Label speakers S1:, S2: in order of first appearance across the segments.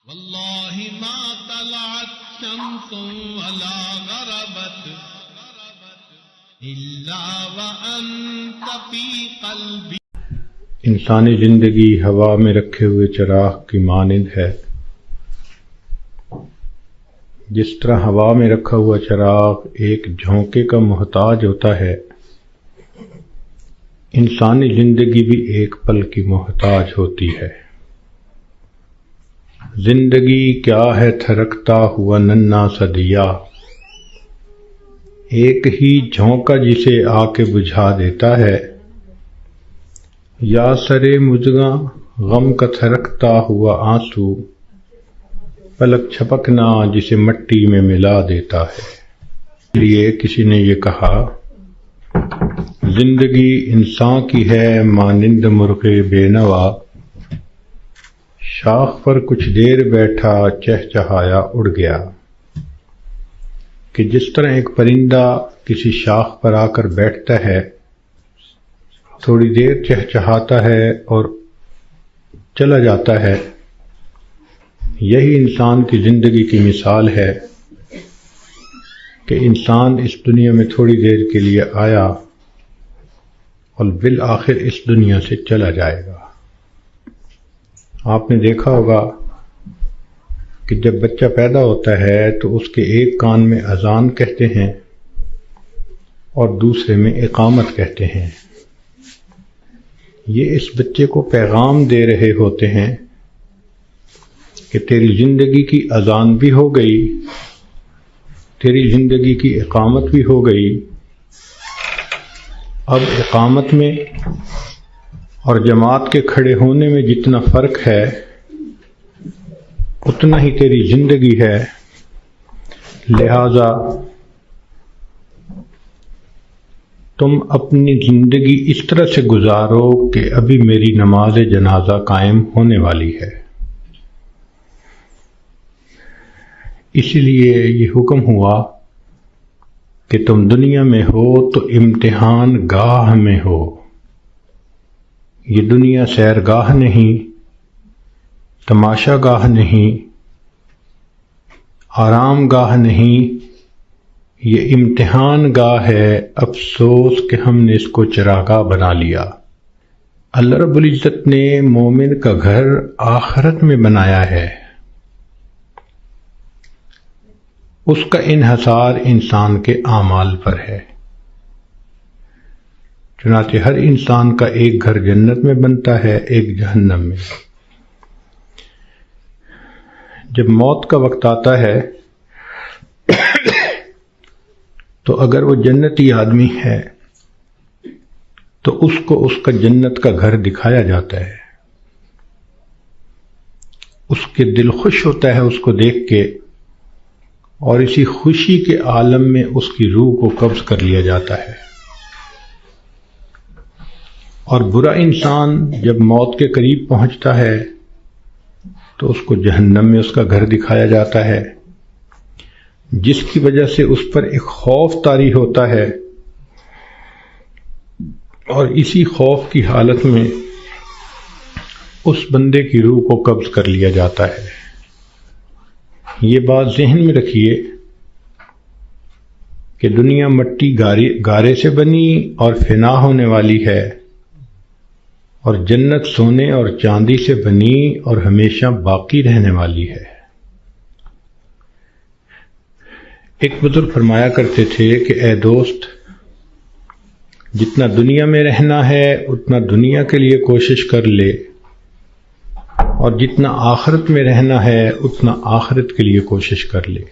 S1: واللہ ما طلعت شمس ولا غربت الا وانت فی قلبی۔
S2: انسانی زندگی ہوا میں رکھے ہوئے چراغ کی مانند ہے۔ جس طرح ہوا میں رکھا ہوا چراغ ایک جھونکے کا محتاج ہوتا ہے، انسانی زندگی بھی ایک پل کی محتاج ہوتی ہے۔ زندگی کیا ہے تھرکتا ہوا ننھا سا دیا، ایک ہی جھونکا جسے آ کے بجھا دیتا ہے۔ یا سرے مژگاں غم کا تھرکتا ہوا آنسو، پلک چھپکنا جسے مٹی میں ملا دیتا ہے۔ اس لیے کسی نے یہ کہا، زندگی انسان کی ہے مانند مرغ بے نوا، شاخ پر کچھ دیر بیٹھا چہچہایا اڑ گیا۔ کہ جس طرح ایک پرندہ کسی شاخ پر آ کر بیٹھتا ہے، تھوڑی دیر چہچہاتا ہے اور چلا جاتا ہے، یہی انسان کی زندگی کی مثال ہے کہ انسان اس دنیا میں تھوڑی دیر کے لیے آیا اور بالآخر اس دنیا سے چلا جائے گا۔ آپ نے دیکھا ہوگا کہ جب بچہ پیدا ہوتا ہے تو اس کے ایک کان میں اذان کہتے ہیں اور دوسرے میں اقامت کہتے ہیں۔ یہ اس بچے کو پیغام دے رہے ہوتے ہیں کہ تیری زندگی کی اذان بھی ہو گئی، تیری زندگی کی اقامت بھی ہو گئی۔ اب اقامت میں اور جماعت کے کھڑے ہونے میں جتنا فرق ہے، اتنا ہی تیری زندگی ہے، لہذا تم اپنی زندگی اس طرح سے گزارو کہ ابھی میری نماز جنازہ قائم ہونے والی ہے۔ اسی لیے یہ حکم ہوا کہ تم دنیا میں ہو تو امتحان گاہ میں ہو۔ یہ دنیا سیرگاہ نہیں، تماشا گاہ نہیں، آرام گاہ نہیں، یہ امتحان گاہ ہے۔ افسوس کہ ہم نے اس کو چراگاہ بنا لیا۔ اللہ رب العزت نے مومن کا گھر آخرت میں بنایا ہے۔ اس کا انحصار انسان کے اعمال پر ہے۔ چنانچہ ہر انسان کا ایک گھر جنت میں بنتا ہے، ایک جہنم میں۔ جب موت کا وقت آتا ہے تو اگر وہ جنتی آدمی ہے تو اس کو اس کا جنت کا گھر دکھایا جاتا ہے۔ اس کے دل خوش ہوتا ہے اس کو دیکھ کے، اور اسی خوشی کے عالم میں اس کی روح کو قبض کر لیا جاتا ہے۔ اور برا انسان جب موت کے قریب پہنچتا ہے تو اس کو جہنم میں اس کا گھر دکھایا جاتا ہے، جس کی وجہ سے اس پر ایک خوف طاری ہوتا ہے، اور اسی خوف کی حالت میں اس بندے کی روح کو قبض کر لیا جاتا ہے۔ یہ بات ذہن میں رکھیے کہ دنیا مٹی گارے سے بنی اور فنا ہونے والی ہے، اور جنت سونے اور چاندی سے بنی اور ہمیشہ باقی رہنے والی ہے۔ ایک بزرگ فرمایا کرتے تھے کہ اے دوست، جتنا دنیا میں رہنا ہے اتنا دنیا کے لیے کوشش کر لے، اور جتنا آخرت میں رہنا ہے اتنا آخرت کے لیے کوشش کر لے۔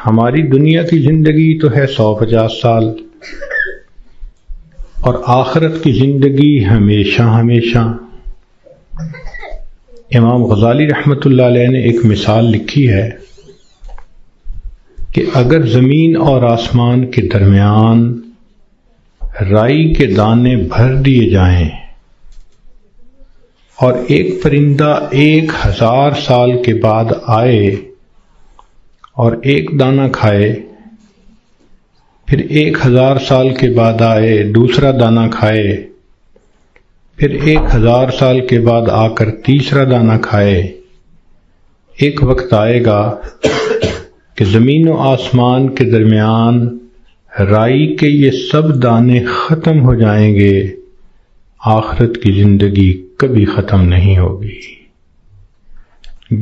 S2: ہماری دنیا کی زندگی تو ہے 150 سال، اور آخرت کی زندگی ہمیشہ ہمیشہ۔ امام غزالی رحمۃ اللہ علیہ نے ایک مثال لکھی ہے کہ اگر زمین اور آسمان کے درمیان رائی کے دانے بھر دیے جائیں اور ایک پرندہ 1000 سال کے بعد آئے اور ایک دانہ کھائے، پھر 1000 سال کے بعد آئے دوسرا دانہ کھائے، پھر 1000 سال کے بعد آ کر تیسرا دانہ کھائے. ایک وقت آئے گا کہ زمین و آسمان کے درمیان رائی کے یہ سب دانے ختم ہو جائیں گے. آخرت کی زندگی کبھی ختم نہیں ہوگی.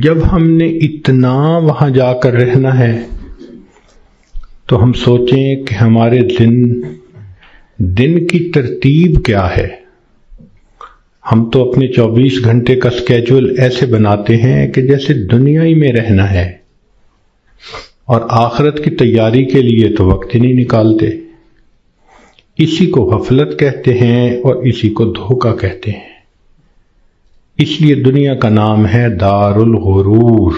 S2: جب ہم نے اتنا وہاں جا کر رہنا ہے تو ہم سوچیں کہ ہمارے دن کی ترتیب کیا ہے. ہم تو اپنے 24 گھنٹے کا سکیجول ایسے بناتے ہیں کہ جیسے دنیا ہی میں رہنا ہے، اور آخرت کی تیاری کے لیے تو وقت ہی نہیں نکالتے. اسی کو غفلت کہتے ہیں اور اسی کو دھوکہ کہتے ہیں. اس لیے دنیا کا نام ہے دار الغرور،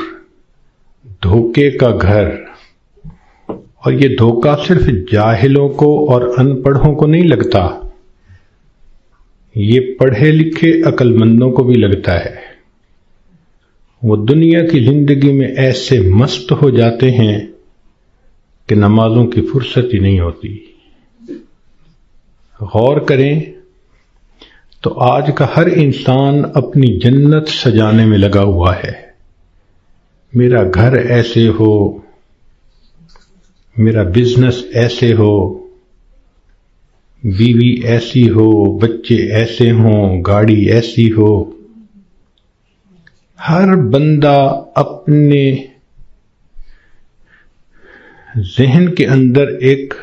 S2: دھوکے کا گھر. اور یہ دھوکہ صرف جاہلوں کو اور ان پڑھوں کو نہیں لگتا، یہ پڑھے لکھے عقل مندوں کو بھی لگتا ہے. وہ دنیا کی زندگی میں ایسے مست ہو جاتے ہیں کہ نمازوں کی فرصت ہی نہیں ہوتی. غور کریں تو آج کا ہر انسان اپنی جنت سجانے میں لگا ہوا ہے. میرا گھر ایسے ہو، میرا بزنس ایسے ہو، بیوی ایسی ہو، بچے ایسے ہوں، گاڑی ایسی ہو. ہر بندہ اپنے ذہن کے اندر ایک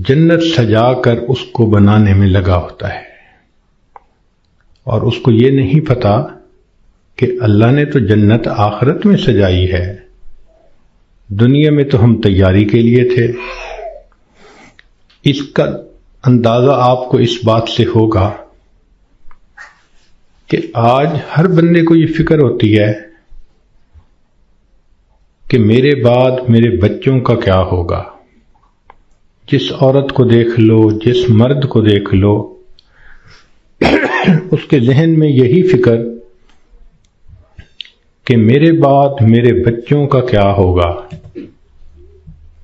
S2: جنت سجا کر اس کو بنانے میں لگا ہوتا ہے، اور اس کو یہ نہیں پتا کہ اللہ نے تو جنت آخرت میں سجائی ہے. دنیا میں تو ہم تیاری کے لیے تھے. اس کا اندازہ آپ کو اس بات سے ہوگا کہ آج ہر بندے کو یہ فکر ہوتی ہے کہ میرے بعد میرے بچوں کا کیا ہوگا. جس عورت کو دیکھ لو، جس مرد کو دیکھ لو، اس کے ذہن میں یہی فکر کہ میرے بعد میرے بچوں کا کیا ہوگا.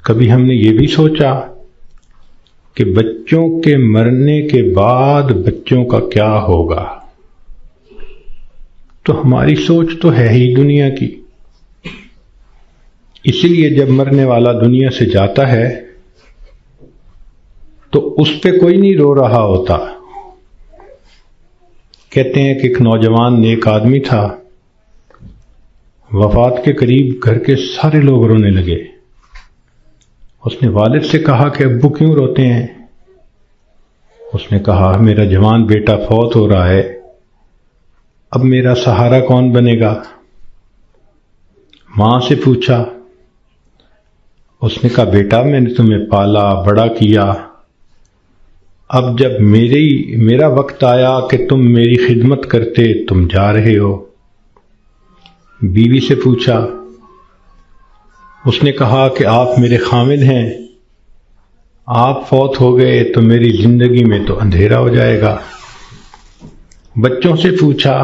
S2: کبھی ہم نے یہ بھی سوچا کہ بچوں کے مرنے کے بعد بچوں کا کیا ہوگا؟ تو ہماری سوچ تو ہے ہی دنیا کی. اسی لیے جب مرنے والا دنیا سے جاتا ہے تو اس پہ کوئی نہیں رو رہا ہوتا. کہتے ہیں کہ ایک نوجوان نیک آدمی تھا، وفات کے قریب گھر کے سارے لوگ رونے لگے. اس نے والد سے کہا کہ ابو کیوں روتے ہیں؟ اس نے کہا میرا جوان بیٹا فوت ہو رہا ہے، اب میرا سہارا کون بنے گا؟ ماں سے پوچھا. اس نے کہا بیٹا میں نے تمہیں پالا بڑا کیا، اب جب میرا وقت آیا کہ تم میری خدمت کرتے، تم جا رہے ہو. بیوی سے پوچھا. اس نے کہا کہ آپ میرے خامد ہیں، آپ فوت ہو گئے تو میری زندگی میں تو اندھیرا ہو جائے گا. بچوں سے پوچھا.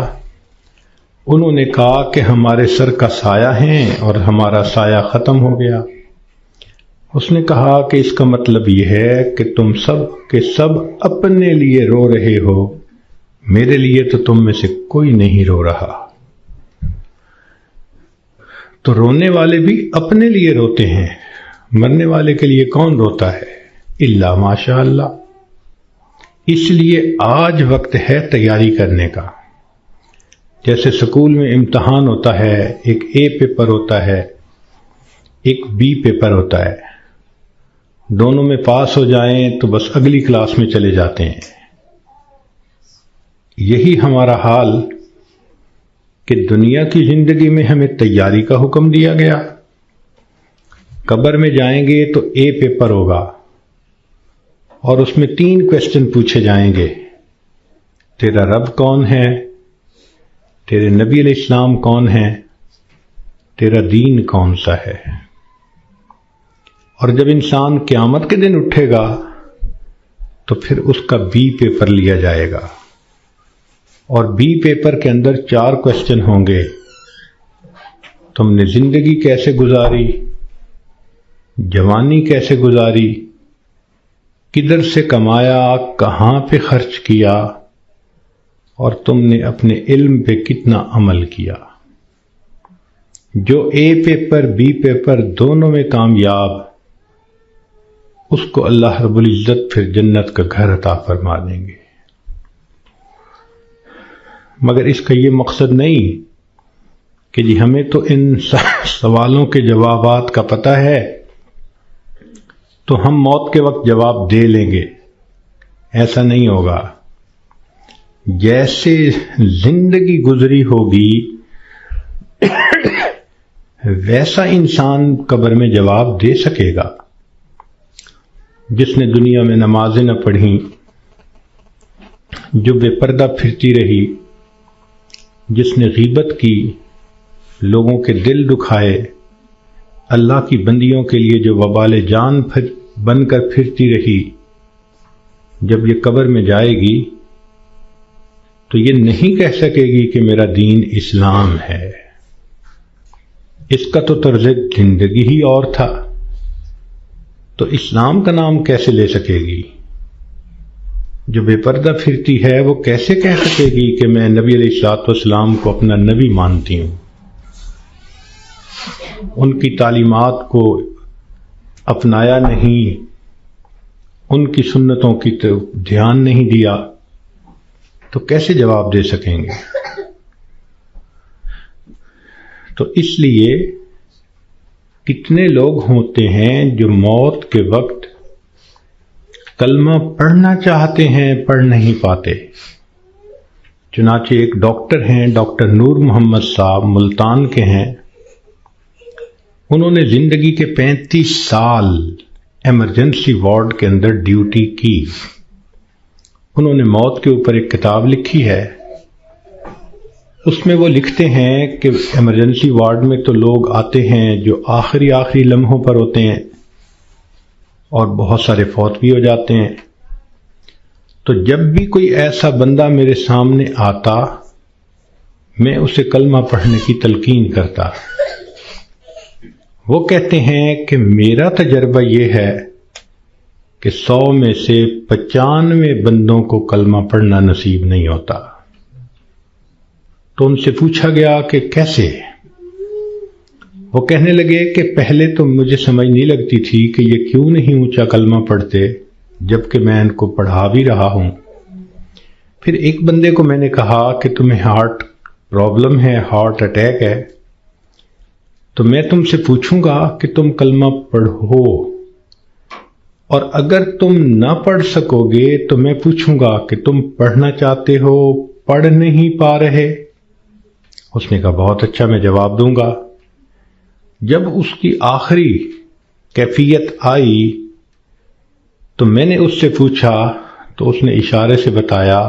S2: انہوں نے کہا کہ ہمارے سر کا سایہ ہیں اور ہمارا سایہ ختم ہو گیا. اس نے کہا کہ اس کا مطلب یہ ہے کہ تم سب کے سب اپنے لیے رو رہے ہو، میرے لیے تو تم میں سے کوئی نہیں رو رہا. تو رونے والے بھی اپنے لیے روتے ہیں، مرنے والے کے لیے کون روتا ہے؟ الا ماشاء اللہ. اس لیے آج وقت ہے تیاری کرنے کا. جیسے سکول میں امتحان ہوتا ہے، ایک اے پیپر ہوتا ہے، ایک بی پیپر ہوتا ہے. دونوں میں پاس ہو جائیں تو بس اگلی کلاس میں چلے جاتے ہیں. یہی ہمارا حال کہ دنیا کی زندگی میں ہمیں تیاری کا حکم دیا گیا. قبر میں جائیں گے تو اے پیپر ہوگا اور اس میں 3 کویسچن پوچھے جائیں گے. تیرا رب کون ہے؟ تیرے نبی علیہ السلام کون ہیں؟ تیرا دین کون سا ہے؟ اور جب انسان قیامت کے دن اٹھے گا تو پھر اس کا بی پیپر لیا جائے گا، اور بی پیپر کے اندر 4 کویسچن ہوں گے. تم نے زندگی کیسے گزاری، جوانی کیسے گزاری، کدھر سے کمایا، کہاں پہ خرچ کیا، اور تم نے اپنے علم پہ کتنا عمل کیا. جو اے پیپر بی پیپر دونوں میں کامیاب، اس کو اللہ رب العزت پھر جنت کا گھر عطا فرما دیں گے. مگر اس کا یہ مقصد نہیں کہ جی ہمیں تو ان سوالوں کے جوابات کا پتہ ہے تو ہم موت کے وقت جواب دے لیں گے. ایسا نہیں ہوگا. جیسے زندگی گزری ہوگی ویسا انسان قبر میں جواب دے سکے گا. جس نے دنیا میں نمازیں نہ پڑھیں، جو بے پردہ پھرتی رہی، جس نے غیبت کی، لوگوں کے دل دکھائے، اللہ کی بندیوں کے لیے جو وبال جان بن کر پھرتی رہی، جب یہ قبر میں جائے گی تو یہ نہیں کہہ سکے گی کہ میرا دین اسلام ہے. اس کا تو طرز زندگی ہی اور تھا، تو اسلام کا نام کیسے لے سکے گی؟ جو بے پردہ پھرتی ہے وہ کیسے کہہ سکے گی کہ میں نبی علیہ الصلوۃ والسلام کو اپنا نبی مانتی ہوں؟ ان کی تعلیمات کو اپنایا نہیں، ان کی سنتوں کی دھیان نہیں دیا، تو کیسے جواب دے سکیں گے؟ تو اس لیے کتنے لوگ ہوتے ہیں جو موت کے وقت کلمہ پڑھنا چاہتے ہیں، پڑھ نہیں پاتے. چنانچہ ایک ڈاکٹر ہیں، ڈاکٹر نور محمد صاحب، ملتان کے ہیں. انہوں نے زندگی کے 35 سال ایمرجنسی وارڈ کے اندر ڈیوٹی کی. انہوں نے موت کے اوپر ایک کتاب لکھی ہے. اس میں وہ لکھتے ہیں کہ ایمرجنسی وارڈ میں تو لوگ آتے ہیں جو آخری لمحوں پر ہوتے ہیں اور بہت سارے فوت بھی ہو جاتے ہیں. تو جب بھی کوئی ایسا بندہ میرے سامنے آتا، میں اسے کلمہ پڑھنے کی تلقین کرتا. وہ کہتے ہیں کہ میرا تجربہ یہ ہے کہ 100 میں سے 95 بندوں کو کلمہ پڑھنا نصیب نہیں ہوتا. تو ان سے پوچھا گیا کہ کیسے؟ وہ کہنے لگے کہ پہلے تو مجھے سمجھ نہیں لگتی تھی کہ یہ کیوں نہیں اونچا کلمہ پڑھتے جبکہ میں ان کو پڑھا بھی رہا ہوں. پھر ایک بندے کو میں نے کہا کہ تمہیں ہارٹ پرابلم ہے، ہارٹ اٹیک ہے، تو میں تم سے پوچھوں گا کہ تم کلمہ پڑھو، اور اگر تم نہ پڑھ سکو گے تو میں پوچھوں گا کہ تم پڑھنا چاہتے ہو، پڑھ نہیں پا رہے؟ اس نے کہا بہت اچھا، میں جواب دوں گا. جب اس کی آخری کیفیت آئی تو میں نے اس سے پوچھا تو اس نے اشارے سے بتایا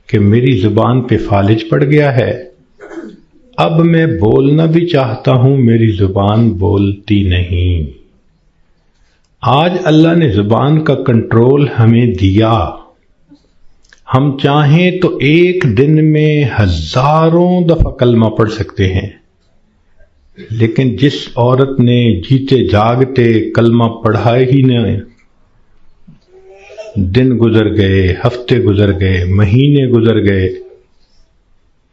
S2: کہ میری زبان پہ فالج پڑ گیا ہے، اب میں بولنا بھی چاہتا ہوں، میری زبان بولتی نہیں. آج اللہ نے زبان کا کنٹرول ہمیں دیا. ہم چاہیں تو ایک دن میں ہزاروں دفعہ کلمہ پڑھ سکتے ہیں، لیکن جس عورت نے جیتے جاگتے کلمہ پڑھائے ہی نہیں، دن گزر گئے، ہفتے گزر گئے، مہینے گزر گئے،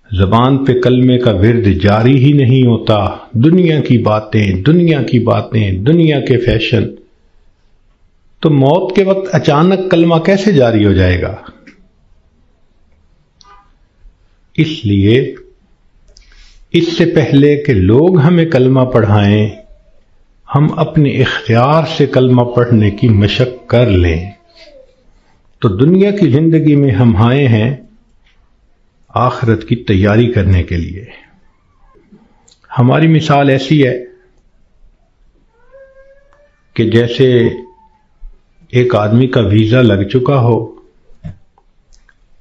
S2: زبان پہ کلمے کا ورد جاری ہی نہیں ہوتا، دنیا کی باتیں، دنیا کے فیشن، تو موت کے وقت اچانک کلمہ کیسے جاری ہو جائے گا؟ اس لیے اس سے پہلے کہ لوگ ہمیں کلمہ پڑھائیں، ہم اپنے اختیار سے کلمہ پڑھنے کی مشق کر لیں. تو دنیا کی زندگی میں ہم آئے ہیں آخرت کی تیاری کرنے کے لیے. ہماری مثال ایسی ہے کہ جیسے ایک آدمی کا ویزا لگ چکا ہو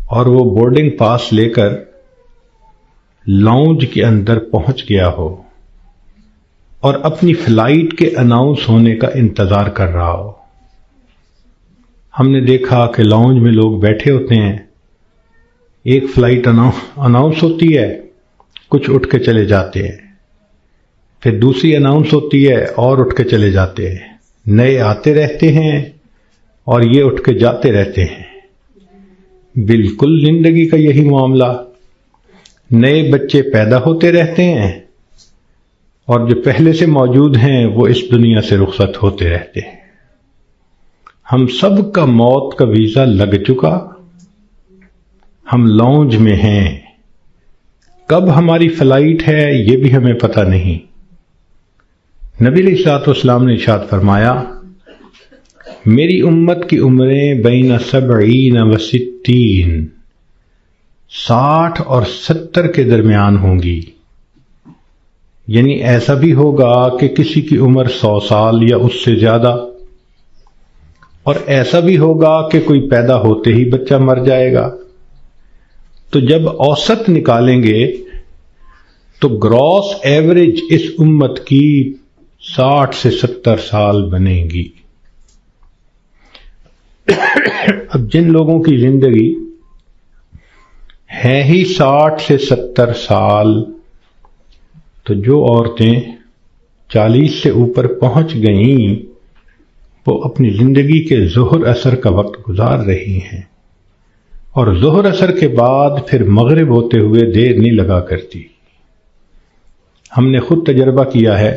S2: اور وہ بورڈنگ پاس لے کر لاؤنج کے اندر پہنچ گیا ہو اور اپنی فلائٹ کے اناؤنس ہونے کا انتظار کر رہا ہو. ہم نے دیکھا کہ لاؤنج میں لوگ بیٹھے ہوتے ہیں، ایک فلائٹ اناؤنس ہوتی ہے، کچھ اٹھ کے چلے جاتے ہیں، پھر دوسری اناؤنس ہوتی ہے اور اٹھ کے چلے جاتے ہیں، نئے آتے رہتے ہیں اور یہ اٹھ کے جاتے رہتے ہیں. بالکل زندگی کا یہی معاملہ، نئے بچے پیدا ہوتے رہتے ہیں اور جو پہلے سے موجود ہیں وہ اس دنیا سے رخصت ہوتے رہتے ہیں۔ ہم سب کا موت کا ویزا لگ چکا، ہم لاؤنج میں ہیں، کب ہماری فلائٹ ہے یہ بھی ہمیں پتہ نہیں۔ نبی علیہ الصلوۃ والسلام نے ارشاد فرمایا، میری امت کی عمریں بین 70 و 60، 60 اور 70 کے درمیان ہوں گی، یعنی ایسا بھی ہوگا کہ کسی کی عمر 100 سال یا اس سے زیادہ، اور ایسا بھی ہوگا کہ کوئی پیدا ہوتے ہی بچہ مر جائے گا۔ تو جب اوسط نکالیں گے تو گراس ایوریج اس امت کی 60 سے 70 سال بنے گی۔ اب جن لوگوں کی زندگی ہے ہی 60 سے 70 سال، تو جو عورتیں 40 سے اوپر پہنچ گئیں وہ اپنی زندگی کے ظہر اثر کا وقت گزار رہی ہیں، اور ظہر اثر کے بعد پھر مغرب ہوتے ہوئے دیر نہیں لگا کرتی۔ ہم نے خود تجربہ کیا ہے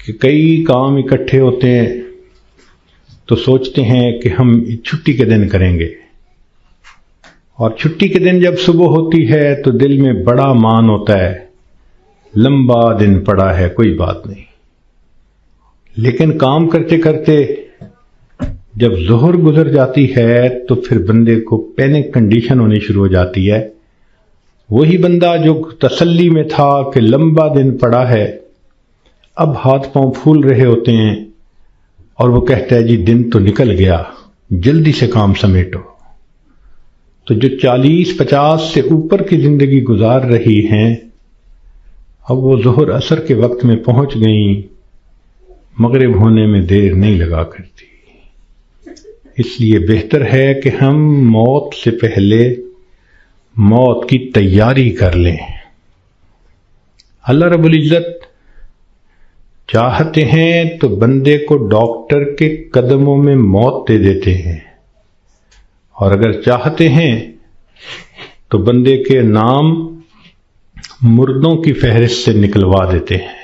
S2: کہ کئی کام اکٹھے ہوتے ہیں تو سوچتے ہیں کہ ہم چھٹی کے دن کریں گے، اور چھٹی کے دن جب صبح ہوتی ہے تو دل میں بڑا مان ہوتا ہے، لمبا دن پڑا ہے، کوئی بات نہیں۔ لیکن کام کرتے کرتے جب ظہر گزر جاتی ہے تو پھر بندے کو پینک کنڈیشن ہونی شروع ہو جاتی ہے۔ وہی بندہ جو تسلی میں تھا کہ لمبا دن پڑا ہے، اب ہاتھ پاؤں پھول رہے ہوتے ہیں اور وہ کہتا ہے جی دن تو نکل گیا، جلدی سے کام سمیٹو۔ تو جو 40-50 سے اوپر کی زندگی گزار رہی ہیں، اب وہ ظہر اثر کے وقت میں پہنچ گئیں، مغرب ہونے میں دیر نہیں لگا کرتی۔ اس لیے بہتر ہے کہ ہم موت سے پہلے موت کی تیاری کر لیں۔ اللہ رب العزت چاہتے ہیں تو بندے کو ڈاکٹر کے قدموں میں موت دے دیتے ہیں، اور اگر چاہتے ہیں تو بندے کے نام مردوں کی فہرست سے نکلوا دیتے ہیں۔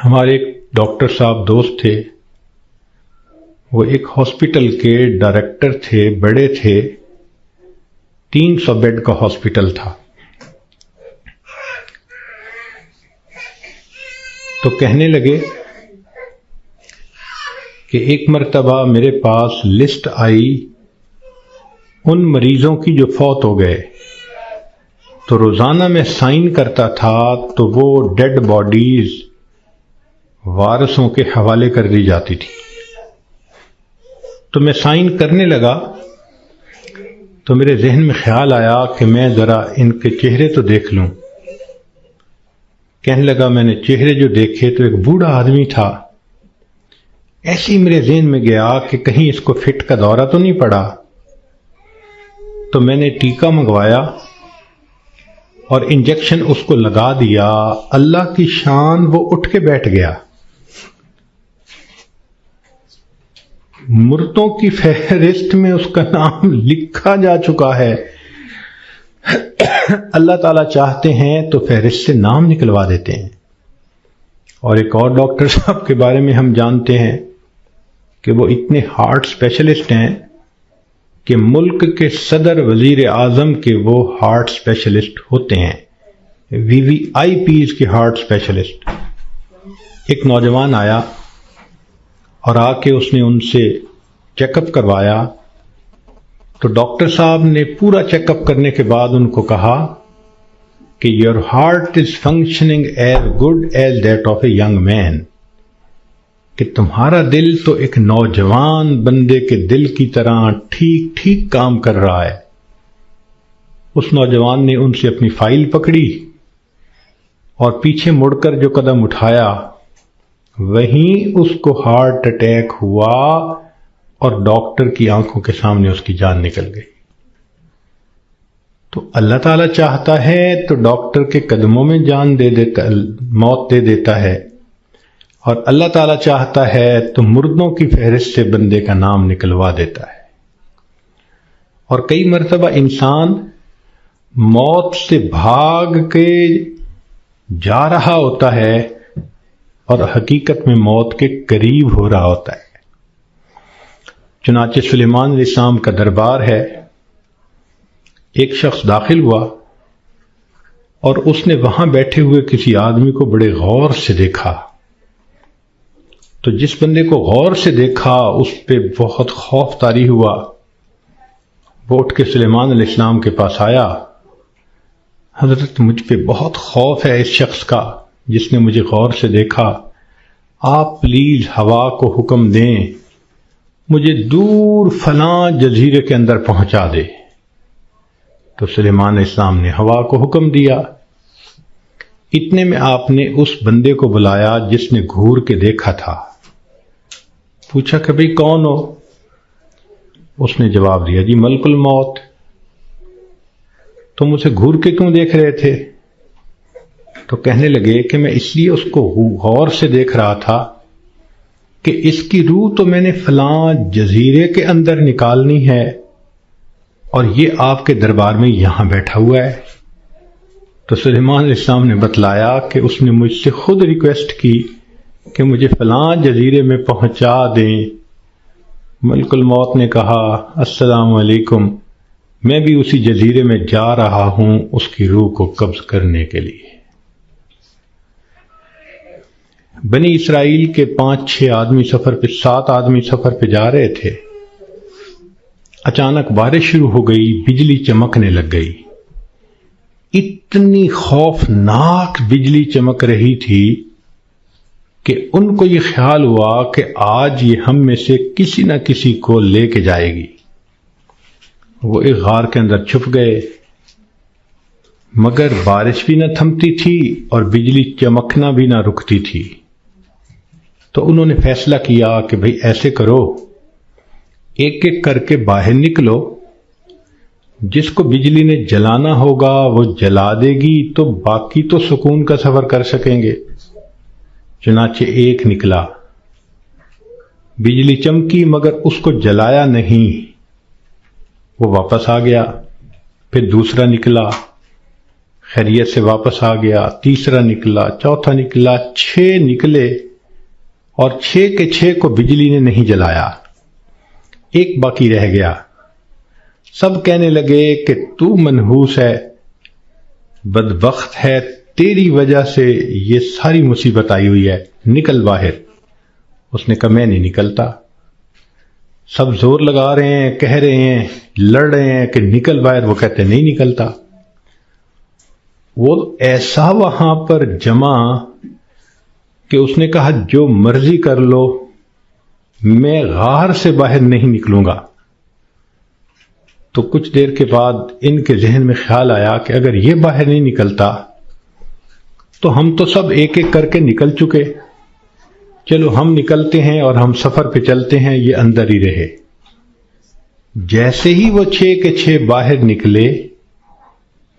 S2: ہمارے ایک ڈاکٹر صاحب دوست تھے، وہ ایک ہاسپٹل کے ڈائریکٹر تھے، بڑے تھے، 300 بیڈ کا ہاسپٹل تھا۔ تو کہنے لگے کہ ایک مرتبہ میرے پاس لسٹ آئی ان مریضوں کی جو فوت ہو گئے، تو روزانہ میں سائن کرتا تھا تو وہ ڈیڈ باڈیز وارثوں کے حوالے کر دی جاتی تھی۔ تو میں سائن کرنے لگا تو میرے ذہن میں خیال آیا کہ میں ذرا ان کے چہرے تو دیکھ لوں۔ کہنے لگا میں نے چہرے جو دیکھے تو ایک بوڑھا آدمی تھا، ایسے ہی میرے ذہن میں گیا کہ کہیں اس کو فٹ کا دورہ تو نہیں پڑا۔ تو میں نے ٹیکا منگوایا اور انجیکشن اس کو لگا دیا، اللہ کی شان وہ اٹھ کے بیٹھ گیا۔ مردوں کی فہرست میں اس کا نام لکھا جا چکا ہے۔ اللہ تعالیٰ چاہتے ہیں تو فہرست سے نام نکلوا دیتے ہیں۔ اور ایک اور ڈاکٹر صاحب کے بارے میں ہم جانتے ہیں کہ وہ اتنے ہارٹ اسپیشلسٹ ہیں کہ ملک کے صدر وزیر اعظم کے وہ ہارٹ اسپیشلسٹ ہوتے ہیں، VVIPs کے ہارٹ اسپیشلسٹ۔ ایک نوجوان آیا اور آ کے اس نے ان سے چیک اپ کروایا، تو ڈاکٹر صاحب نے پورا چیک اپ کرنے کے بعد ان کو کہا کہ your heart is functioning as good as that of a young man, کہ تمہارا دل تو ایک نوجوان بندے کے دل کی طرح ٹھیک ٹھیک کام کر رہا ہے۔ اس نوجوان نے ان سے اپنی فائل پکڑی اور پیچھے مڑ کر جو قدم اٹھایا وہیں اس کو ہارٹ اٹیک ہوا اور ڈاکٹر کی آنکھوں کے سامنے اس کی جان نکل گئی۔ تو اللہ تعالیٰ چاہتا ہے تو ڈاکٹر کے قدموں میں جان دے دیتا، موت دے دیتا ہے، اور اللہ تعالیٰ چاہتا ہے تو مردوں کی فہرست سے بندے کا نام نکلوا دیتا ہے۔ اور کئی مرتبہ انسان موت سے بھاگ کے جا رہا ہوتا ہے اور حقیقت میں موت کے قریب ہو رہا ہوتا ہے۔ چنانچہ سلیمان علیہ السلام کا دربار ہے، ایک شخص داخل ہوا اور اس نے وہاں بیٹھے ہوئے کسی آدمی کو بڑے غور سے دیکھا۔ تو جس بندے کو غور سے دیکھا اس پہ بہت خوف طاری ہوا، وہ اٹھ کے سلیمان علیہ السلام کے پاس آیا، حضرت مجھ پہ بہت خوف ہے اس شخص کا جس نے مجھے غور سے دیکھا، آپ پلیز ہوا کو حکم دیں مجھے دور فلاں جزیرے کے اندر پہنچا دے۔ تو سلیمان علیہ السلام نے ہوا کو حکم دیا۔ اتنے میں آپ نے اس بندے کو بلایا جس نے گھور کے دیکھا تھا، پوچھا کہ بھئی کون ہو؟ اس نے جواب دیا جی ملک الموت۔ تم اسے گھور کے کیوں دیکھ رہے تھے؟ تو کہنے لگے کہ میں اس لیے اس کو غور سے دیکھ رہا تھا کہ اس کی روح تو میں نے فلاں جزیرے کے اندر نکالنی ہے اور یہ آپ کے دربار میں یہاں بیٹھا ہوا ہے۔ تو سلیمان علیہ السلام نے بتلایا کہ اس نے مجھ سے خود ریکویسٹ کی کہ مجھے فلاں جزیرے میں پہنچا دیں۔ ملک الموت نے کہا السلام علیکم، میں بھی اسی جزیرے میں جا رہا ہوں اس کی روح کو قبض کرنے کے لیے۔ بنی اسرائیل کے 5-6 آدمی سفر پہ 7 آدمی سفر پہ جا رہے تھے، اچانک بارش شروع ہو گئی، بجلی چمکنے لگ گئی، اتنی خوفناک بجلی چمک رہی تھی کہ ان کو یہ خیال ہوا کہ آج یہ ہم میں سے کسی نہ کسی کو لے کے جائے گی۔ وہ ایک غار کے اندر چھپ گئے، مگر بارش بھی نہ تھمتی تھی اور بجلی چمکنا بھی نہ رکتی تھی۔ تو انہوں نے فیصلہ کیا کہ بھئی ایسے کرو، ایک ایک کر کے باہر نکلو، جس کو بجلی نے جلانا ہوگا وہ جلا دے گی تو باقی تو سکون کا سفر کر سکیں گے۔ چنانچہ ایک نکلا، بجلی چمکی مگر اس کو جلایا نہیں، وہ واپس آ گیا۔ پھر دوسرا نکلا، خیریت سے واپس آ گیا، تیسرا نکلا، چوتھا نکلا، 6 نکلے اور 6 کے 6 کو بجلی نے نہیں جلایا، ایک باقی رہ گیا۔ سب کہنے لگے کہ تو منحوس ہے، بدبخت ہے، تیری وجہ سے یہ ساری مصیبت آئی ہوئی ہے، نکل باہر۔ اس نے کہا میں نہیں نکلتا۔ سب زور لگا رہے ہیں، کہہ رہے ہیں، لڑ رہے ہیں کہ نکل باہر، وہ کہتے ہیں نہیں نکلتا۔ وہ ایسا وہاں پر جمع کہ اس نے کہا جو مرضی کر لو، میں غار سے باہر نہیں نکلوں گا۔ تو کچھ دیر کے بعد ان کے ذہن میں خیال آیا کہ اگر یہ باہر نہیں نکلتا تو ہم تو سب ایک ایک کر کے نکل چکے، چلو ہم نکلتے ہیں اور ہم سفر پہ چلتے ہیں، یہ اندر ہی رہے۔ جیسے ہی وہ 6 کے 6 باہر نکلے،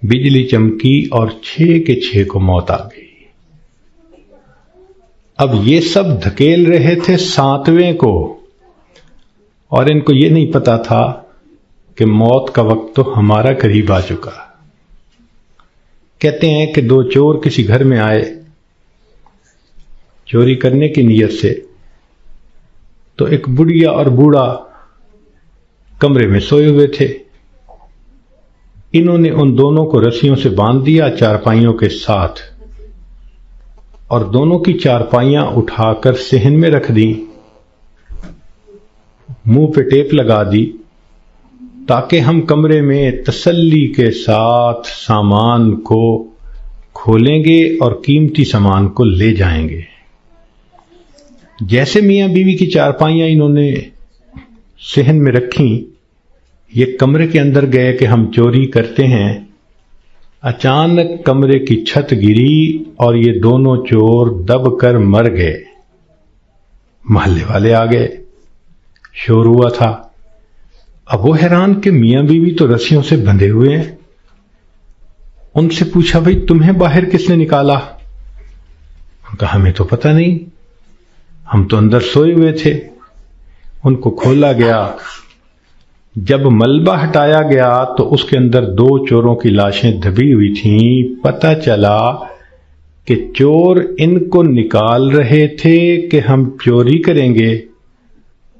S2: بجلی چمکی اور 6 کے 6 کو موت آ گئی۔ اب یہ سب دھکیل رہے تھے 7ویں کو، اور ان کو یہ نہیں پتا تھا کہ موت کا وقت تو ہمارا قریب آ چکا۔ کہتے ہیں کہ 2 چور کسی گھر میں آئے چوری کرنے کی نیت سے، تو ایک بڑھیا اور بوڑھا کمرے میں سوئے ہوئے تھے۔ انہوں نے ان دونوں کو رسیوں سے باندھ دیا چارپائیوں کے ساتھ، اور دونوں کی چارپائیاں اٹھا کر صحن میں رکھ دیں، منہ پہ ٹیپ لگا دی تاکہ ہم کمرے میں تسلی کے ساتھ سامان کو کھولیں گے اور قیمتی سامان کو لے جائیں گے۔ جیسے میاں بیوی کی چارپائیاں انہوں نے صحن میں رکھیں، یہ کمرے کے اندر گئے کہ ہم چوری کرتے ہیں، اچانک کمرے کی چھت گری اور یہ دونوں چور دب کر مر گئے۔ محلے والے آ گئے، شور ہوا تھا۔ اب وہ حیران کہ میاں بیوی تو رسیوں سے بندھے ہوئے ہیں۔ ان سے پوچھا بھئی تمہیں باہر کس نے نکالا؟ کہا ہمیں تو پتہ نہیں، ہم تو اندر سوئے ہوئے تھے۔ ان کو کھولا گیا، جب ملبہ ہٹایا گیا تو اس کے اندر 2 چوروں کی لاشیں دبی ہوئی تھیں. پتہ چلا کہ چور ان کو نکال رہے تھے کہ ہم چوری کریں گے،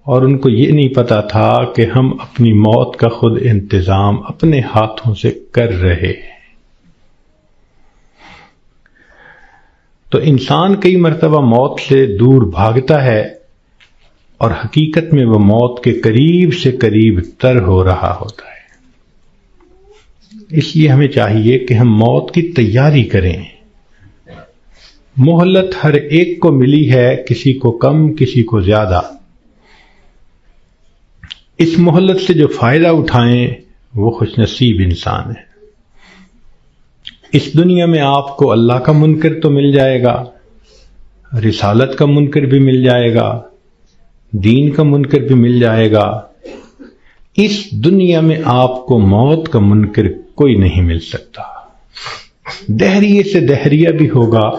S2: اور ان کو یہ نہیں پتا تھا کہ ہم اپنی موت کا خود انتظام اپنے ہاتھوں سے کر رہے ہیں. تو انسان کئی مرتبہ موت سے دور بھاگتا ہے اور حقیقت میں وہ موت کے قریب سے قریب تر ہو رہا ہوتا ہے. اس لیے ہمیں چاہیے کہ ہم موت کی تیاری کریں. مہلت ہر ایک کو ملی ہے، کسی کو کم کسی کو زیادہ. اس مہلت سے جو فائدہ اٹھائیں وہ خوش نصیب انسان ہے. اس دنیا میں آپ کو اللہ کا منکر تو مل جائے گا، رسالت کا منکر بھی مل جائے گا، دین کا منکر بھی مل جائے گا. اس دنیا میں آپ کو موت کا منکر کوئی نہیں مل سکتا. دہریے سے دہریہ بھی ہوگا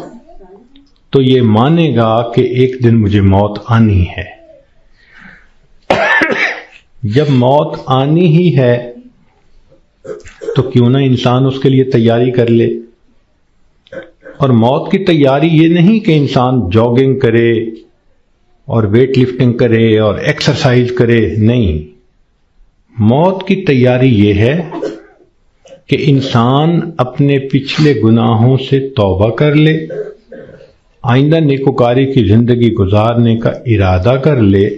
S2: تو یہ مانے گا کہ ایک دن مجھے موت آنی ہے. جب موت آنی ہی ہے تو کیوں نہ انسان اس کے لیے تیاری کر لے. اور موت کی تیاری یہ نہیں کہ انسان جاگنگ کرے اور ویٹ لفٹنگ کرے اور ایکسرسائز کرے، نہیں. موت کی تیاری یہ ہے کہ انسان اپنے پچھلے گناہوں سے توبہ کر لے، آئندہ نیکوکاری کی زندگی گزارنے کا ارادہ کر لے،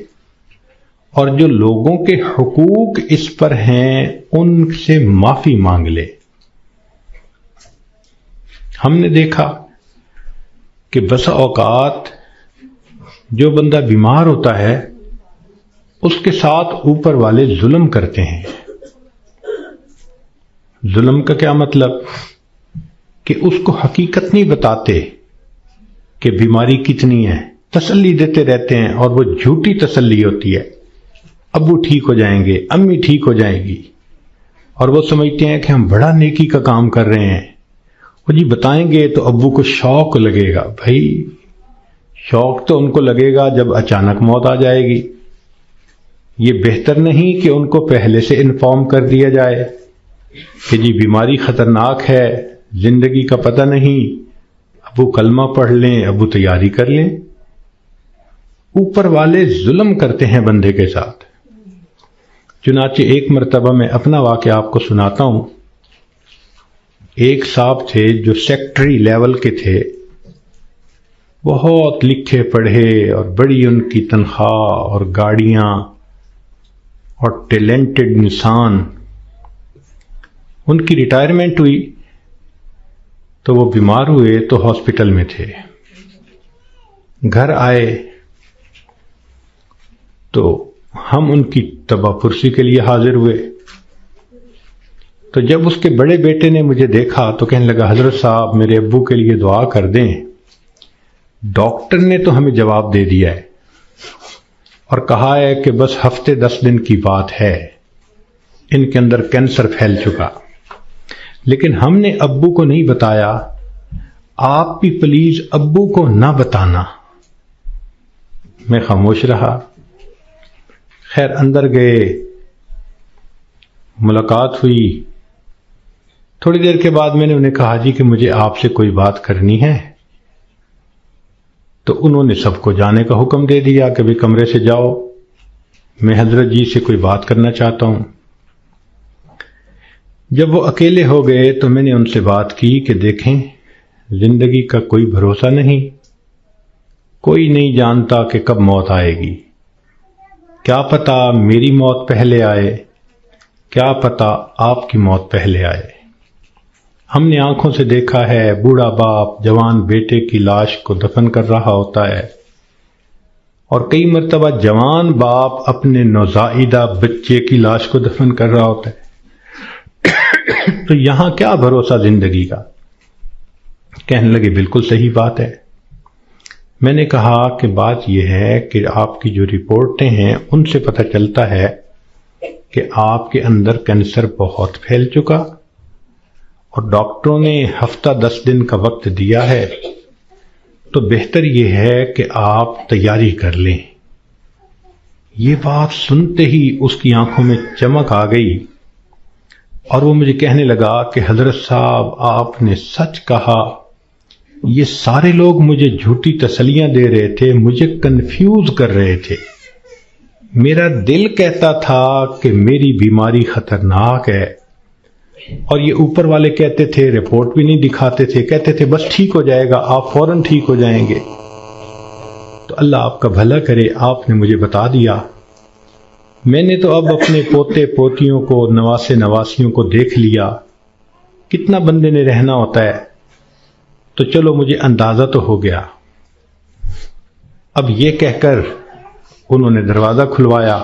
S2: اور جو لوگوں کے حقوق اس پر ہیں ان سے معافی مانگ لے. ہم نے دیکھا کہ بسا اوقات جو بندہ بیمار ہوتا ہے اس کے ساتھ اوپر والے ظلم کرتے ہیں. ظلم کا کیا مطلب؟ کہ اس کو حقیقت نہیں بتاتے کہ بیماری کتنی ہے، تسلی دیتے رہتے ہیں، اور وہ جھوٹی تسلی ہوتی ہے. ابو ٹھیک ہو جائیں گے، امی ٹھیک ہو جائیں گی، اور وہ سمجھتے ہیں کہ ہم بڑا نیکی کا کام کر رہے ہیں. وہ جی بتائیں گے تو ابو کو شوق لگے گا. بھائی شوق تو ان کو لگے گا جب اچانک موت آ جائے گی. یہ بہتر نہیں کہ ان کو پہلے سے انفارم کر دیا جائے کہ جی بیماری خطرناک ہے، زندگی کا پتہ نہیں، ابو کلمہ پڑھ لیں، ابو تیاری کر لیں. اوپر والے ظلم کرتے ہیں بندے کے ساتھ. چنانچہ ایک مرتبہ میں اپنا واقعہ آپ کو سناتا ہوں. ایک صاحب تھے جو سیکٹری لیول کے تھے، بہت لکھے پڑھے اور بڑی ان کی تنخواہ اور گاڑیاں اور ٹیلنٹڈ انسان. ان کی ریٹائرمنٹ ہوئی تو وہ بیمار ہوئے تو ہاسپٹل میں تھے. گھر آئے تو ہم ان کی تباہ پرسی کے لیے حاضر ہوئے. تو جب اس کے بڑے بیٹے نے مجھے دیکھا تو کہنے لگا، حضرت صاحب میرے ابو کے لیے دعا کر دیں، ڈاکٹر نے تو ہمیں جواب دے دیا ہے اور کہا ہے کہ بس ہفتے 10 دن کی بات ہے، ان کے اندر کینسر پھیل چکا. لیکن ہم نے ابو کو نہیں بتایا. آپ بھی پلیز ابو کو نہ بتانا. میں خاموش رہا. خیر اندر گئے، ملاقات ہوئی. تھوڑی دیر کے بعد میں نے انہیں کہا جی کہ مجھے آپ سے کوئی بات کرنی ہے. تو انہوں نے سب کو جانے کا حکم دے دیا کہ بھی کمرے سے جاؤ، میں حضرت جی سے کوئی بات کرنا چاہتا ہوں. جب وہ اکیلے ہو گئے تو میں نے ان سے بات کی کہ دیکھیں، زندگی کا کوئی بھروسہ نہیں، کوئی نہیں جانتا کہ کب موت آئے گی. کیا پتا میری موت پہلے آئے، کیا پتا آپ کی موت پہلے آئے. ہم نے آنکھوں سے دیکھا ہے بوڑھا باپ جوان بیٹے کی لاش کو دفن کر رہا ہوتا ہے، اور کئی مرتبہ جوان باپ اپنے نوزائیدہ بچے کی لاش کو دفن کر رہا ہوتا ہے. تو یہاں کیا بھروسہ زندگی کا؟ کہنے لگے بالکل صحیح بات ہے. میں نے کہا کہ بات یہ ہے کہ آپ کی جو رپورٹیں ہیں ان سے پتہ چلتا ہے کہ آپ کے اندر کینسر بہت پھیل چکا، اور ڈاکٹروں نے ہفتہ 10 دن کا وقت دیا ہے. تو بہتر یہ ہے کہ آپ تیاری کر لیں. یہ بات سنتے ہی اس کی آنکھوں میں چمک آ گئی اور وہ مجھے کہنے لگا کہ حضرت صاحب آپ نے سچ کہا، یہ سارے لوگ مجھے جھوٹی تسلیاں دے رہے تھے، مجھے کنفیوز کر رہے تھے۔ میرا دل کہتا تھا کہ میری بیماری خطرناک ہے، اور یہ اوپر والے کہتے تھے، رپورٹ بھی نہیں دکھاتے تھے، کہتے تھے بس ٹھیک ہو جائے گا، آپ فوراً ٹھیک ہو جائیں گے۔ تو اللہ آپ کا بھلا کرے، آپ نے مجھے بتا دیا۔ میں نے تو اب اپنے پوتے پوتیوں کو، نواسے نواسیوں کو دیکھ لیا، کتنا بندے نے رہنا ہوتا ہے، تو چلو مجھے اندازہ تو ہو گیا۔ اب یہ کہہ کر انہوں نے دروازہ کھلوایا۔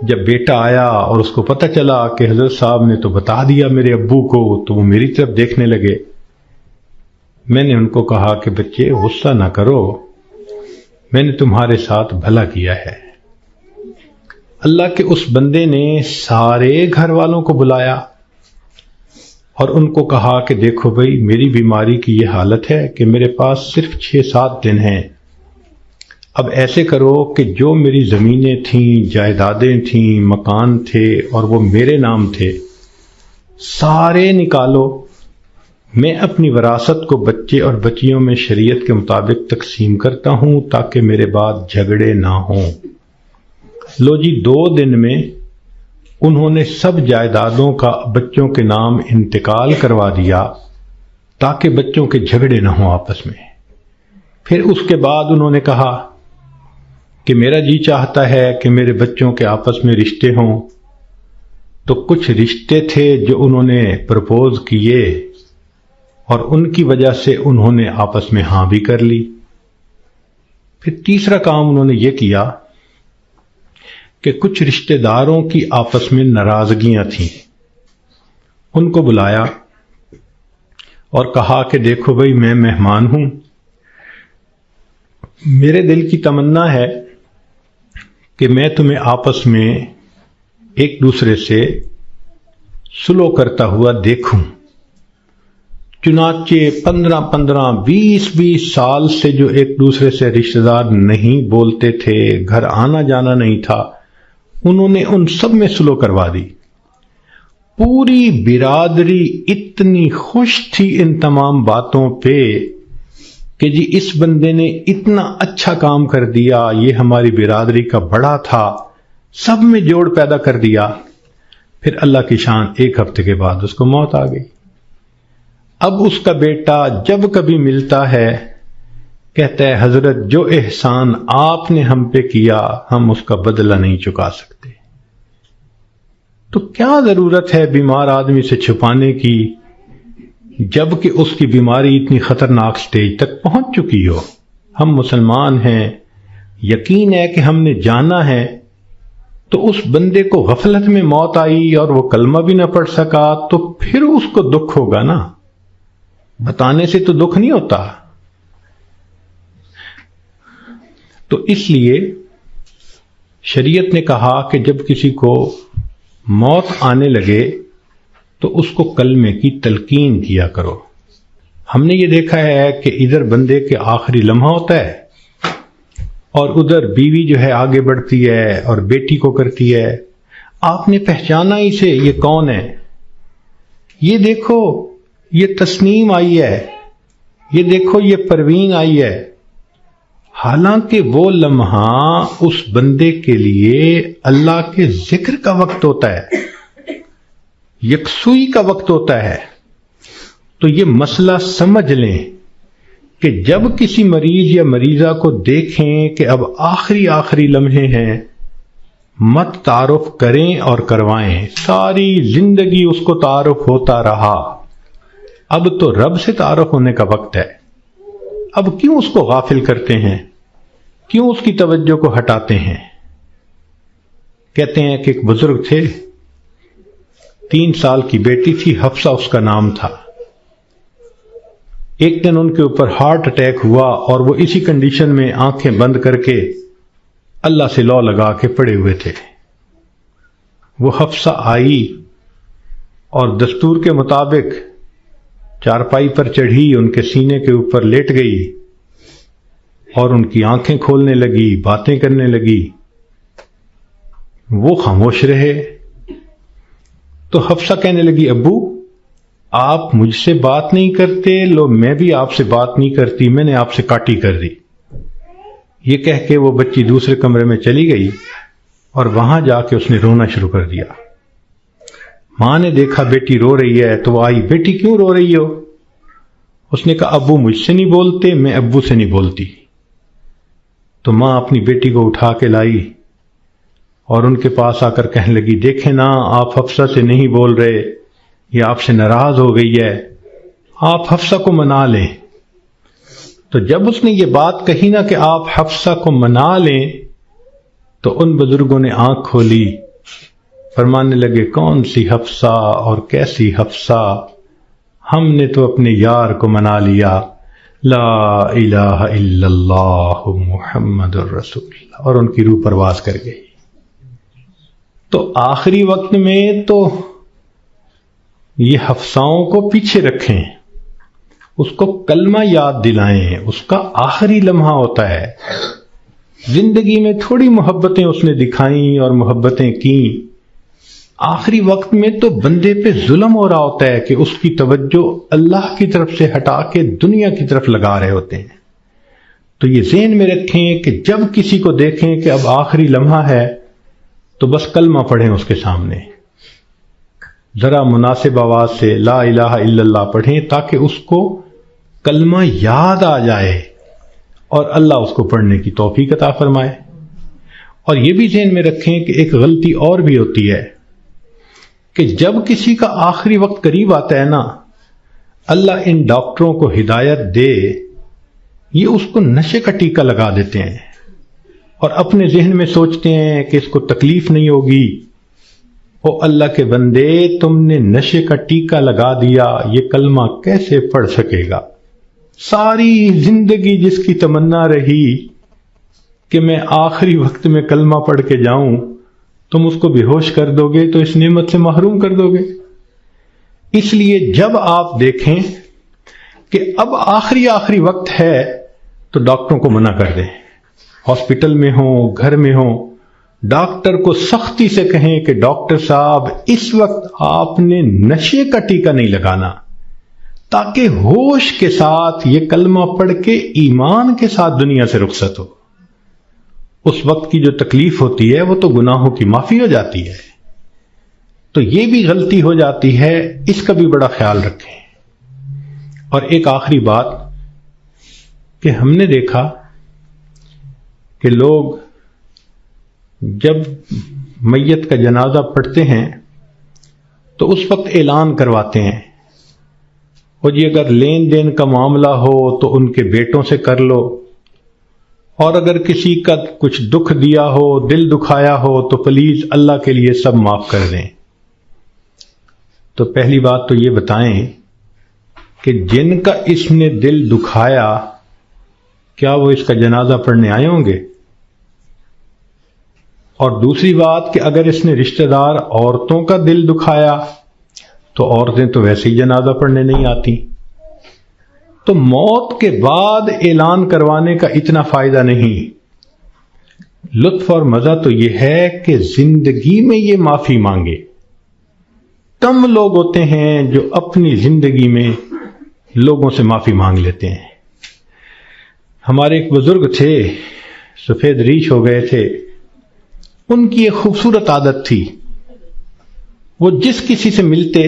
S2: جب بیٹا آیا اور اس کو پتہ چلا کہ حضرت صاحب نے تو بتا دیا میرے ابو کو، تو وہ میری طرف دیکھنے لگے۔ میں نے ان کو کہا کہ بچے غصہ نہ کرو، میں نے تمہارے ساتھ بھلا کیا ہے۔ اللہ کے اس بندے نے سارے گھر والوں کو بلایا اور ان کو کہا کہ دیکھو بھئی، میری بیماری کی یہ حالت ہے کہ میرے پاس صرف 6-7 دن ہیں۔ اب ایسے کرو کہ جو میری زمینیں تھیں، جائیدادیں تھیں، مکان تھے اور وہ میرے نام تھے، سارے نکالو، میں اپنی وراثت کو بچے اور بچیوں میں شریعت کے مطابق تقسیم کرتا ہوں تاکہ میرے بعد جھگڑے نہ ہوں۔ لو جی، 2 دن میں انہوں نے سب جائیدادوں کا بچوں کے نام انتقال کروا دیا تاکہ بچوں کے جھگڑے نہ ہوں آپس میں۔ پھر اس کے بعد انہوں نے کہا کہ میرا جی چاہتا ہے کہ میرے بچوں کے آپس میں رشتے ہوں، تو کچھ رشتے تھے جو انہوں نے پرپوز کیے اور ان کی وجہ سے انہوں نے آپس میں ہاں بھی کر لی۔ پھر تیسرا کام انہوں نے یہ کیا کہ کچھ رشتہ داروں کی آپس میں ناراضگیاں تھیں، ان کو بلایا اور کہا کہ دیکھو بھئی، میں مہمان ہوں، میرے دل کی تمنا ہے کہ میں تمہیں آپس میں ایک دوسرے سے سلو کرتا ہوا دیکھوں۔ چنانچہ 15 20 سال سے جو ایک دوسرے سے رشتہ دار نہیں بولتے تھے، گھر آنا جانا نہیں تھا، انہوں نے ان سب میں سلو کروا دی۔ پوری برادری اتنی خوش تھی ان تمام باتوں پہ کہ جی اس بندے نے اتنا اچھا کام کر دیا، یہ ہماری برادری کا بڑا تھا، سب میں جوڑ پیدا کر دیا۔ پھر اللہ کی شان، 1 ہفتے کے بعد اس کو موت آ گئی۔ اب اس کا بیٹا جب کبھی ملتا ہے کہتا ہے حضرت جو احسان آپ نے ہم پہ کیا ہم اس کا بدلہ نہیں چکا سکتے۔ تو کیا ضرورت ہے بیمار آدمی سے چھپانے کی جب کہ اس کی بیماری اتنی خطرناک سٹیج تک پہنچ چکی ہو؟ ہم مسلمان ہیں، یقین ہے کہ ہم نے جانا ہے، تو اس بندے کو غفلت میں موت آئی اور وہ کلمہ بھی نہ پڑھ سکا، تو پھر اس کو دکھ ہوگا نا، بتانے سے تو دکھ نہیں ہوتا۔ تو اس لیے شریعت نے کہا کہ جب کسی کو موت آنے لگے تو اس کو کلمے کی تلقین کیا کرو۔ ہم نے یہ دیکھا ہے کہ ادھر بندے کے آخری لمحہ ہوتا ہے اور ادھر بیوی جو ہے آگے بڑھتی ہے اور بیٹی کو کرتی ہے، آپ نے پہچانا اسے، یہ کون ہے؟ یہ دیکھو یہ تسنیم آئی ہے، یہ دیکھو یہ پروین آئی ہے۔ حالانکہ وہ لمحہ اس بندے کے لیے اللہ کے ذکر کا وقت ہوتا ہے، یکسوئی کا وقت ہوتا ہے۔ تو یہ مسئلہ سمجھ لیں کہ جب کسی مریض یا مریضہ کو دیکھیں کہ اب آخری لمحے ہیں، مت تعارف کریں اور کروائیں۔ ساری زندگی اس کو تعارف ہوتا رہا، اب تو رب سے تعارف ہونے کا وقت ہے۔ اب کیوں اس کو غافل کرتے ہیں؟ کیوں اس کی توجہ کو ہٹاتے ہیں؟ کہتے ہیں کہ ایک بزرگ تھے، 3 سال کی بیٹی تھی، حفصہ اس کا نام تھا۔ ایک دن ان کے اوپر ہارٹ اٹیک ہوا اور وہ اسی کنڈیشن میں آنکھیں بند کر کے اللہ سے لو لگا کے پڑے ہوئے تھے۔ وہ حفصہ آئی اور دستور کے مطابق چارپائی پر چڑھی، ان کے سینے کے اوپر لیٹ گئی اور ان کی آنکھیں کھولنے لگی، باتیں کرنے لگی۔ وہ خاموش رہے تو حفصہ کہنے لگی ابو آپ مجھ سے بات نہیں کرتے، لو میں بھی آپ سے بات نہیں کرتی، میں نے آپ سے کاٹی کر دی۔ یہ کہہ کے وہ بچی دوسرے کمرے میں چلی گئی اور وہاں جا کے اس نے رونا شروع کر دیا۔ ماں نے دیکھا بیٹی رو رہی ہے تو وہ آئی، بیٹی کیوں رو رہی ہو؟ اس نے کہا ابو مجھ سے نہیں بولتے، میں ابو سے نہیں بولتی۔ تو ماں اپنی بیٹی کو اٹھا کے لائی اور ان کے پاس آ کر کہنے لگی دیکھیں نا آپ حفصہ سے نہیں بول رہے، یہ آپ سے ناراض ہو گئی ہے، آپ حفصہ کو منا لیں۔ تو جب اس نے یہ بات کہی نا کہ آپ حفصہ کو منا لیں تو ان بزرگوں نے آنکھ کھولی، فرمانے لگے کون سی حفصہ اور کیسی حفصہ، ہم نے تو اپنے یار کو منا لیا، لا الہ الا اللہ محمد الرسول اللہ، اور ان کی روح پرواز کر گئی۔ تو آخری وقت میں تو یہ حفصاؤں کو پیچھے رکھیں، اس کو کلمہ یاد دلائیں، اس کا آخری لمحہ ہوتا ہے۔ زندگی میں تھوڑی محبتیں اس نے دکھائیں اور محبتیں کیں، آخری وقت میں تو بندے پہ ظلم ہو رہا ہوتا ہے کہ اس کی توجہ اللہ کی طرف سے ہٹا کے دنیا کی طرف لگا رہے ہوتے ہیں۔ تو یہ ذہن میں رکھیں کہ جب کسی کو دیکھیں کہ اب آخری لمحہ ہے تو بس کلمہ پڑھیں اس کے سامنے، ذرا مناسب آواز سے لا الہ الا اللہ پڑھیں تاکہ اس کو کلمہ یاد آ جائے اور اللہ اس کو پڑھنے کی توفیق عطا فرمائے۔ اور یہ بھی ذہن میں رکھیں کہ ایک غلطی اور بھی ہوتی ہے کہ جب کسی کا آخری وقت قریب آتا ہے نا، اللہ ان ڈاکٹروں کو ہدایت دے، یہ اس کو نشے کا ٹیکہ لگا دیتے ہیں اور اپنے ذہن میں سوچتے ہیں کہ اس کو تکلیف نہیں ہوگی۔ او اللہ کے بندے، تم نے نشے کا ٹیکہ لگا دیا، یہ کلمہ کیسے پڑھ سکے گا؟ ساری زندگی جس کی تمنا رہی کہ میں آخری وقت میں کلمہ پڑھ کے جاؤں، تم اس کو بے ہوش کر دو گے تو اس نعمت سے محروم کر دو گے۔ اس لیے جب آپ دیکھیں کہ اب آخری وقت ہے تو ڈاکٹروں کو منع کر دیں، ہاسپٹل میں ہوں گھر میں ہوں، ڈاکٹر کو سختی سے کہیں کہ ڈاکٹر صاحب اس وقت آپ نے نشے کا ٹیکہ نہیں لگانا، تاکہ ہوش کے ساتھ یہ کلمہ پڑھ کے ایمان کے ساتھ دنیا سے رخصت ہو۔ اس وقت کی جو تکلیف ہوتی ہے وہ تو گناہوں کی معافی ہو جاتی ہے۔ تو یہ بھی غلطی ہو جاتی ہے، اس کا بھی بڑا خیال رکھیں۔ اور ایک آخری بات کہ ہم نے دیکھا کہ لوگ جب میت کا جنازہ پڑھتے ہیں تو اس وقت اعلان کرواتے ہیں، اور یہ اگر لین دین کا معاملہ ہو تو ان کے بیٹوں سے کر لو، اور اگر کسی کا کچھ دکھ دیا ہو، دل دکھایا ہو تو پلیز اللہ کے لیے سب معاف کر دیں۔ تو پہلی بات تو یہ بتائیں کہ جن کا اس نے دل دکھایا کیا وہ اس کا جنازہ پڑھنے آئے ہوں گے؟ اور دوسری بات کہ اگر اس نے رشتہ دار عورتوں کا دل دکھایا تو عورتیں تو ویسے ہی جنازہ پڑھنے نہیں آتی۔ تو موت کے بعد اعلان کروانے کا اتنا فائدہ نہیں، لطف اور مزہ تو یہ ہے کہ زندگی میں یہ معافی مانگے۔ کم لوگ ہوتے ہیں جو اپنی زندگی میں لوگوں سے معافی مانگ لیتے ہیں۔ ہمارے ایک بزرگ تھے، سفید ریش ہو گئے تھے، ان کی ایک خوبصورت عادت تھی، وہ جس کسی سے ملتے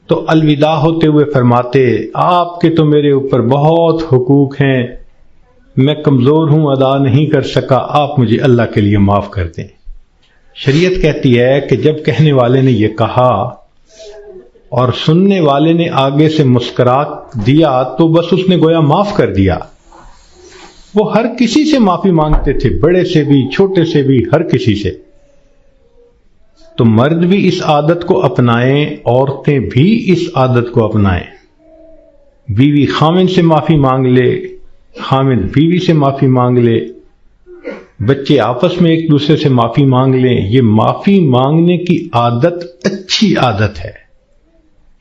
S2: تو الوداع ہوتے ہوئے فرماتے، آپ کے تو میرے اوپر بہت حقوق ہیں، میں کمزور ہوں، ادا نہیں کر سکا، آپ مجھے اللہ کے لیے معاف کر دیں۔ شریعت کہتی ہے کہ جب کہنے والے نے یہ کہا اور سننے والے نے آگے سے مسکرا دیا تو بس اس نے گویا معاف کر دیا۔ وہ ہر کسی سے معافی مانگتے تھے، بڑے سے بھی، چھوٹے سے بھی، ہر کسی سے۔ تو مرد بھی اس عادت کو اپنائیں، عورتیں بھی اس عادت کو اپنائیں۔ بیوی خامن سے معافی مانگ لے، خامن بیوی سے معافی مانگ لے، بچے آپس میں ایک دوسرے سے معافی مانگ لیں۔ یہ معافی مانگنے کی عادت اچھی عادت ہے،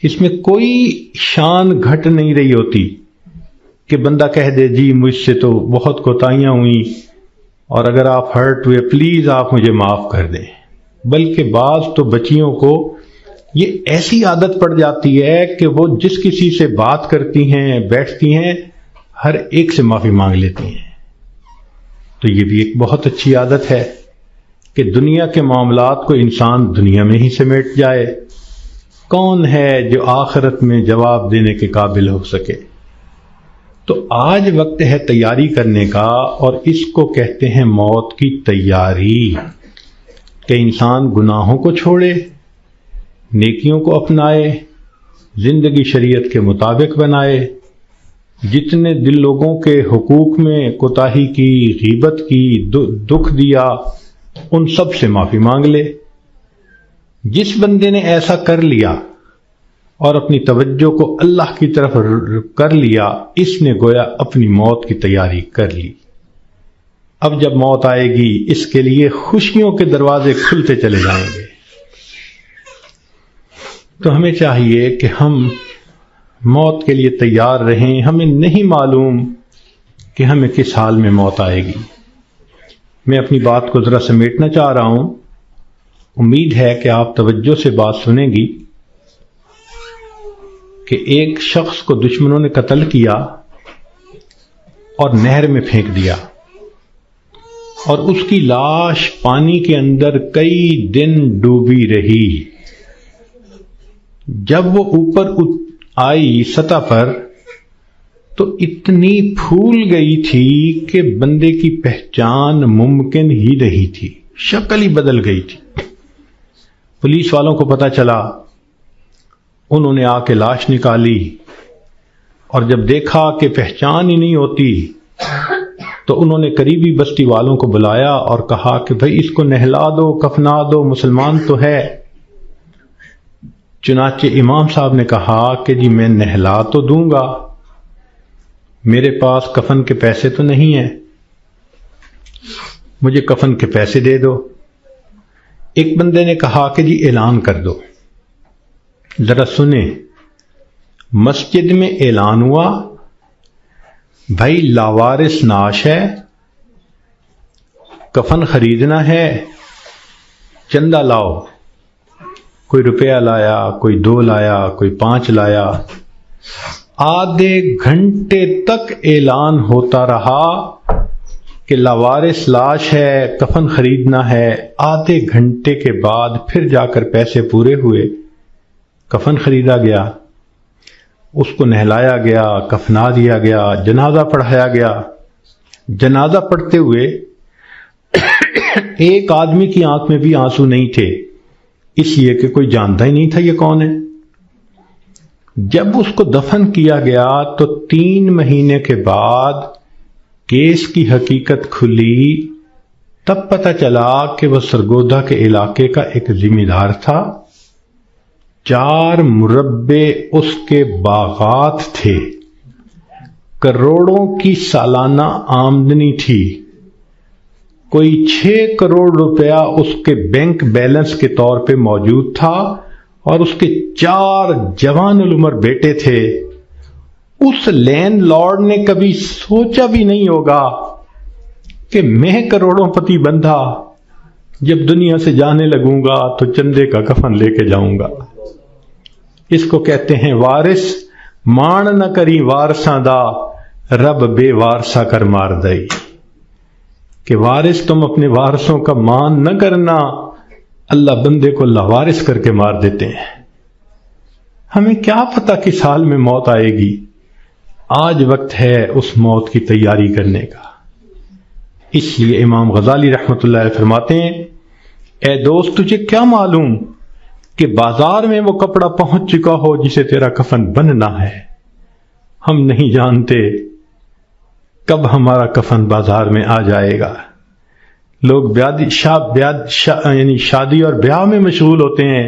S2: اس میں کوئی شان گھٹ نہیں رہی ہوتی کہ بندہ کہہ دے جی مجھ سے تو بہت کوتاہیاں ہوئیں، اور اگر آپ ہرٹ ہوئے پلیز آپ مجھے معاف کر دیں. بلکہ بعض تو بچیوں کو یہ ایسی عادت پڑ جاتی ہے کہ وہ جس کسی سے بات کرتی ہیں بیٹھتی ہیں ہر ایک سے معافی مانگ لیتی ہیں. تو یہ بھی ایک بہت اچھی عادت ہے کہ دنیا کے معاملات کو انسان دنیا میں ہی سمیٹ جائے. کون ہے جو آخرت میں جواب دینے کے قابل ہو سکے؟ تو آج وقت ہے تیاری کرنے کا، اور اس کو کہتے ہیں موت کی تیاری، کہ انسان گناہوں کو چھوڑے، نیکیوں کو اپنائے، زندگی شریعت کے مطابق بنائے، جتنے دل لوگوں کے حقوق میں کوتاہی کی، غیبت کی، دکھ دیا، ان سب سے معافی مانگ لے. جس بندے نے ایسا کر لیا اور اپنی توجہ کو اللہ کی طرف کر لیا، اس نے گویا اپنی موت کی تیاری کر لی. اب جب موت آئے گی اس کے لیے خوشیوں کے دروازے کھلتے چلے جائیں گے. تو ہمیں چاہیے کہ ہم موت کے لیے تیار رہیں. ہمیں نہیں معلوم کہ ہمیں کس حال میں موت آئے گی. میں اپنی بات کو ذرا سمیٹنا چاہ رہا ہوں. امید ہے کہ آپ توجہ سے بات سنیں گی. کہ ایک شخص کو دشمنوں نے قتل کیا اور نہر میں پھینک دیا، اور اس کی لاش پانی کے اندر کئی دن ڈوبی رہی. جب وہ اوپر آئی سطح پر تو اتنی پھول گئی تھی کہ بندے کی پہچان ممکن ہی نہیں تھی، شکل ہی بدل گئی تھی. پولیس والوں کو پتہ چلا، انہوں نے آ کے لاش نکالی، اور جب دیکھا کہ پہچان ہی نہیں ہوتی تو انہوں نے قریبی بستی والوں کو بلایا اور کہا کہ بھئی اس کو نہلا دو، کفنا دو، مسلمان تو ہے. چنانچہ امام صاحب نے کہا کہ جی میں نہلا تو دوں گا، میرے پاس کفن کے پیسے تو نہیں ہیں، مجھے کفن کے پیسے دے دو. ایک بندے نے کہا کہ جی اعلان کر دو. ذرا سنیں، مسجد میں اعلان ہوا، بھائی لاوارث نعش ہے، کفن خریدنا ہے، چندہ لاؤ. کوئی روپیہ لایا، کوئی 2 لایا، کوئی 5 لایا. آدھے گھنٹے تک اعلان ہوتا رہا کہ لاوارث لاش ہے، کفن خریدنا ہے. آدھے گھنٹے کے بعد پھر جا کر پیسے پورے ہوئے، کفن خریدا گیا، اس کو نہلایا گیا، کفنا دیا گیا، جنازہ پڑھایا گیا. جنازہ پڑھتے ہوئے ایک آدمی کی آنکھ میں بھی آنسو نہیں تھے، اس لیے کہ کوئی جانتا ہی نہیں تھا یہ کون ہے. جب اس کو دفن کیا گیا تو 3 مہینے کے بعد کیس کی حقیقت کھلی. تب پتہ چلا کہ وہ سرگودا کے علاقے کا ایک ذمہ دار تھا. 4 مربع اس کے باغات تھے، کروڑوں کی سالانہ آمدنی تھی. کوئی 6 کروڑ روپیہ اس کے بینک بیلنس کے طور پہ موجود تھا، اور اس کے 4 جوان العمر بیٹے تھے. اس لینڈ لارڈ نے کبھی سوچا بھی نہیں ہوگا کہ میں کروڑوں پتی بندھا، جب دنیا سے جانے لگوں گا تو چندے کا کفن لے کے جاؤں گا. اس کو کہتے ہیں وارث مان نہ کری وارثاں دا، رب بے وارثا کر مار دئی. کہ وارث تم اپنے وارثوں کا مان نہ کرنا، اللہ بندے کو لاوارث کر کے مار دیتے ہیں. ہمیں کیا پتہ کس حال میں موت آئے گی. آج وقت ہے اس موت کی تیاری کرنے کا. اس لیے امام غزالی رحمۃ اللہ علیہ فرماتے ہیں، اے دوست تجھے کیا معلوم کہ بازار میں وہ کپڑا پہنچ چکا ہو جسے تیرا کفن بننا ہے. ہم نہیں جانتے کب ہمارا کفن بازار میں آ جائے گا. لوگ یعنی شادی اور بیاہ میں مشغول ہوتے ہیں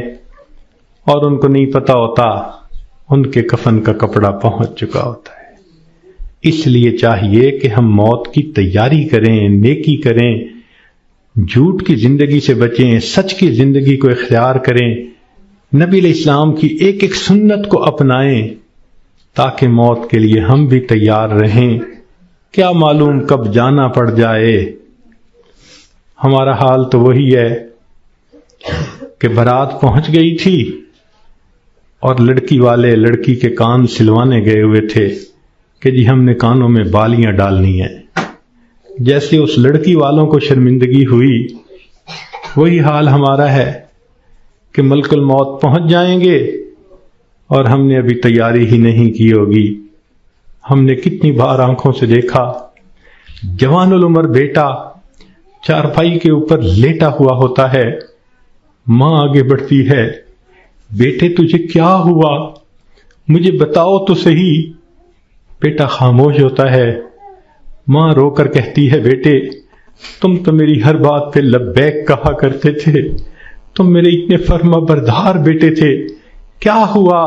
S2: اور ان کو نہیں پتہ ہوتا ان کے کفن کا کپڑا پہنچ چکا ہوتا ہے. اس لیے چاہیے کہ ہم موت کی تیاری کریں، نیکی کریں، جھوٹ کی زندگی سے بچیں، سچ کی زندگی کو اختیار کریں، نبی علیہ السلام کی ایک ایک سنت کو اپنائیں تاکہ موت کے لیے ہم بھی تیار رہیں. کیا معلوم کب جانا پڑ جائے. ہمارا حال تو وہی ہے کہ بارات پہنچ گئی تھی اور لڑکی والے لڑکی کے کان سلوانے گئے ہوئے تھے کہ جی ہم نے کانوں میں بالیاں ڈالنی ہیں. جیسے اس لڑکی والوں کو شرمندگی ہوئی وہی حال ہمارا ہے کہ ملک الموت پہنچ جائیں گے اور ہم نے ابھی تیاری ہی نہیں کی ہوگی. ہم نے کتنی بار آنکھوں سے دیکھا جوان العمر بیٹا چارپائی کے اوپر لیٹا ہوا ہوتا ہے، ماں آگے بڑھتی ہے، بیٹے تجھے کیا ہوا، مجھے بتاؤ تو صحیح. بیٹا خاموش ہوتا ہے. ماں رو کر کہتی ہے بیٹے تم تو میری ہر بات پہ لبیک کہا کرتے تھے، تم میرے اتنے فرما بردار بیٹے تھے، کیا ہوا؟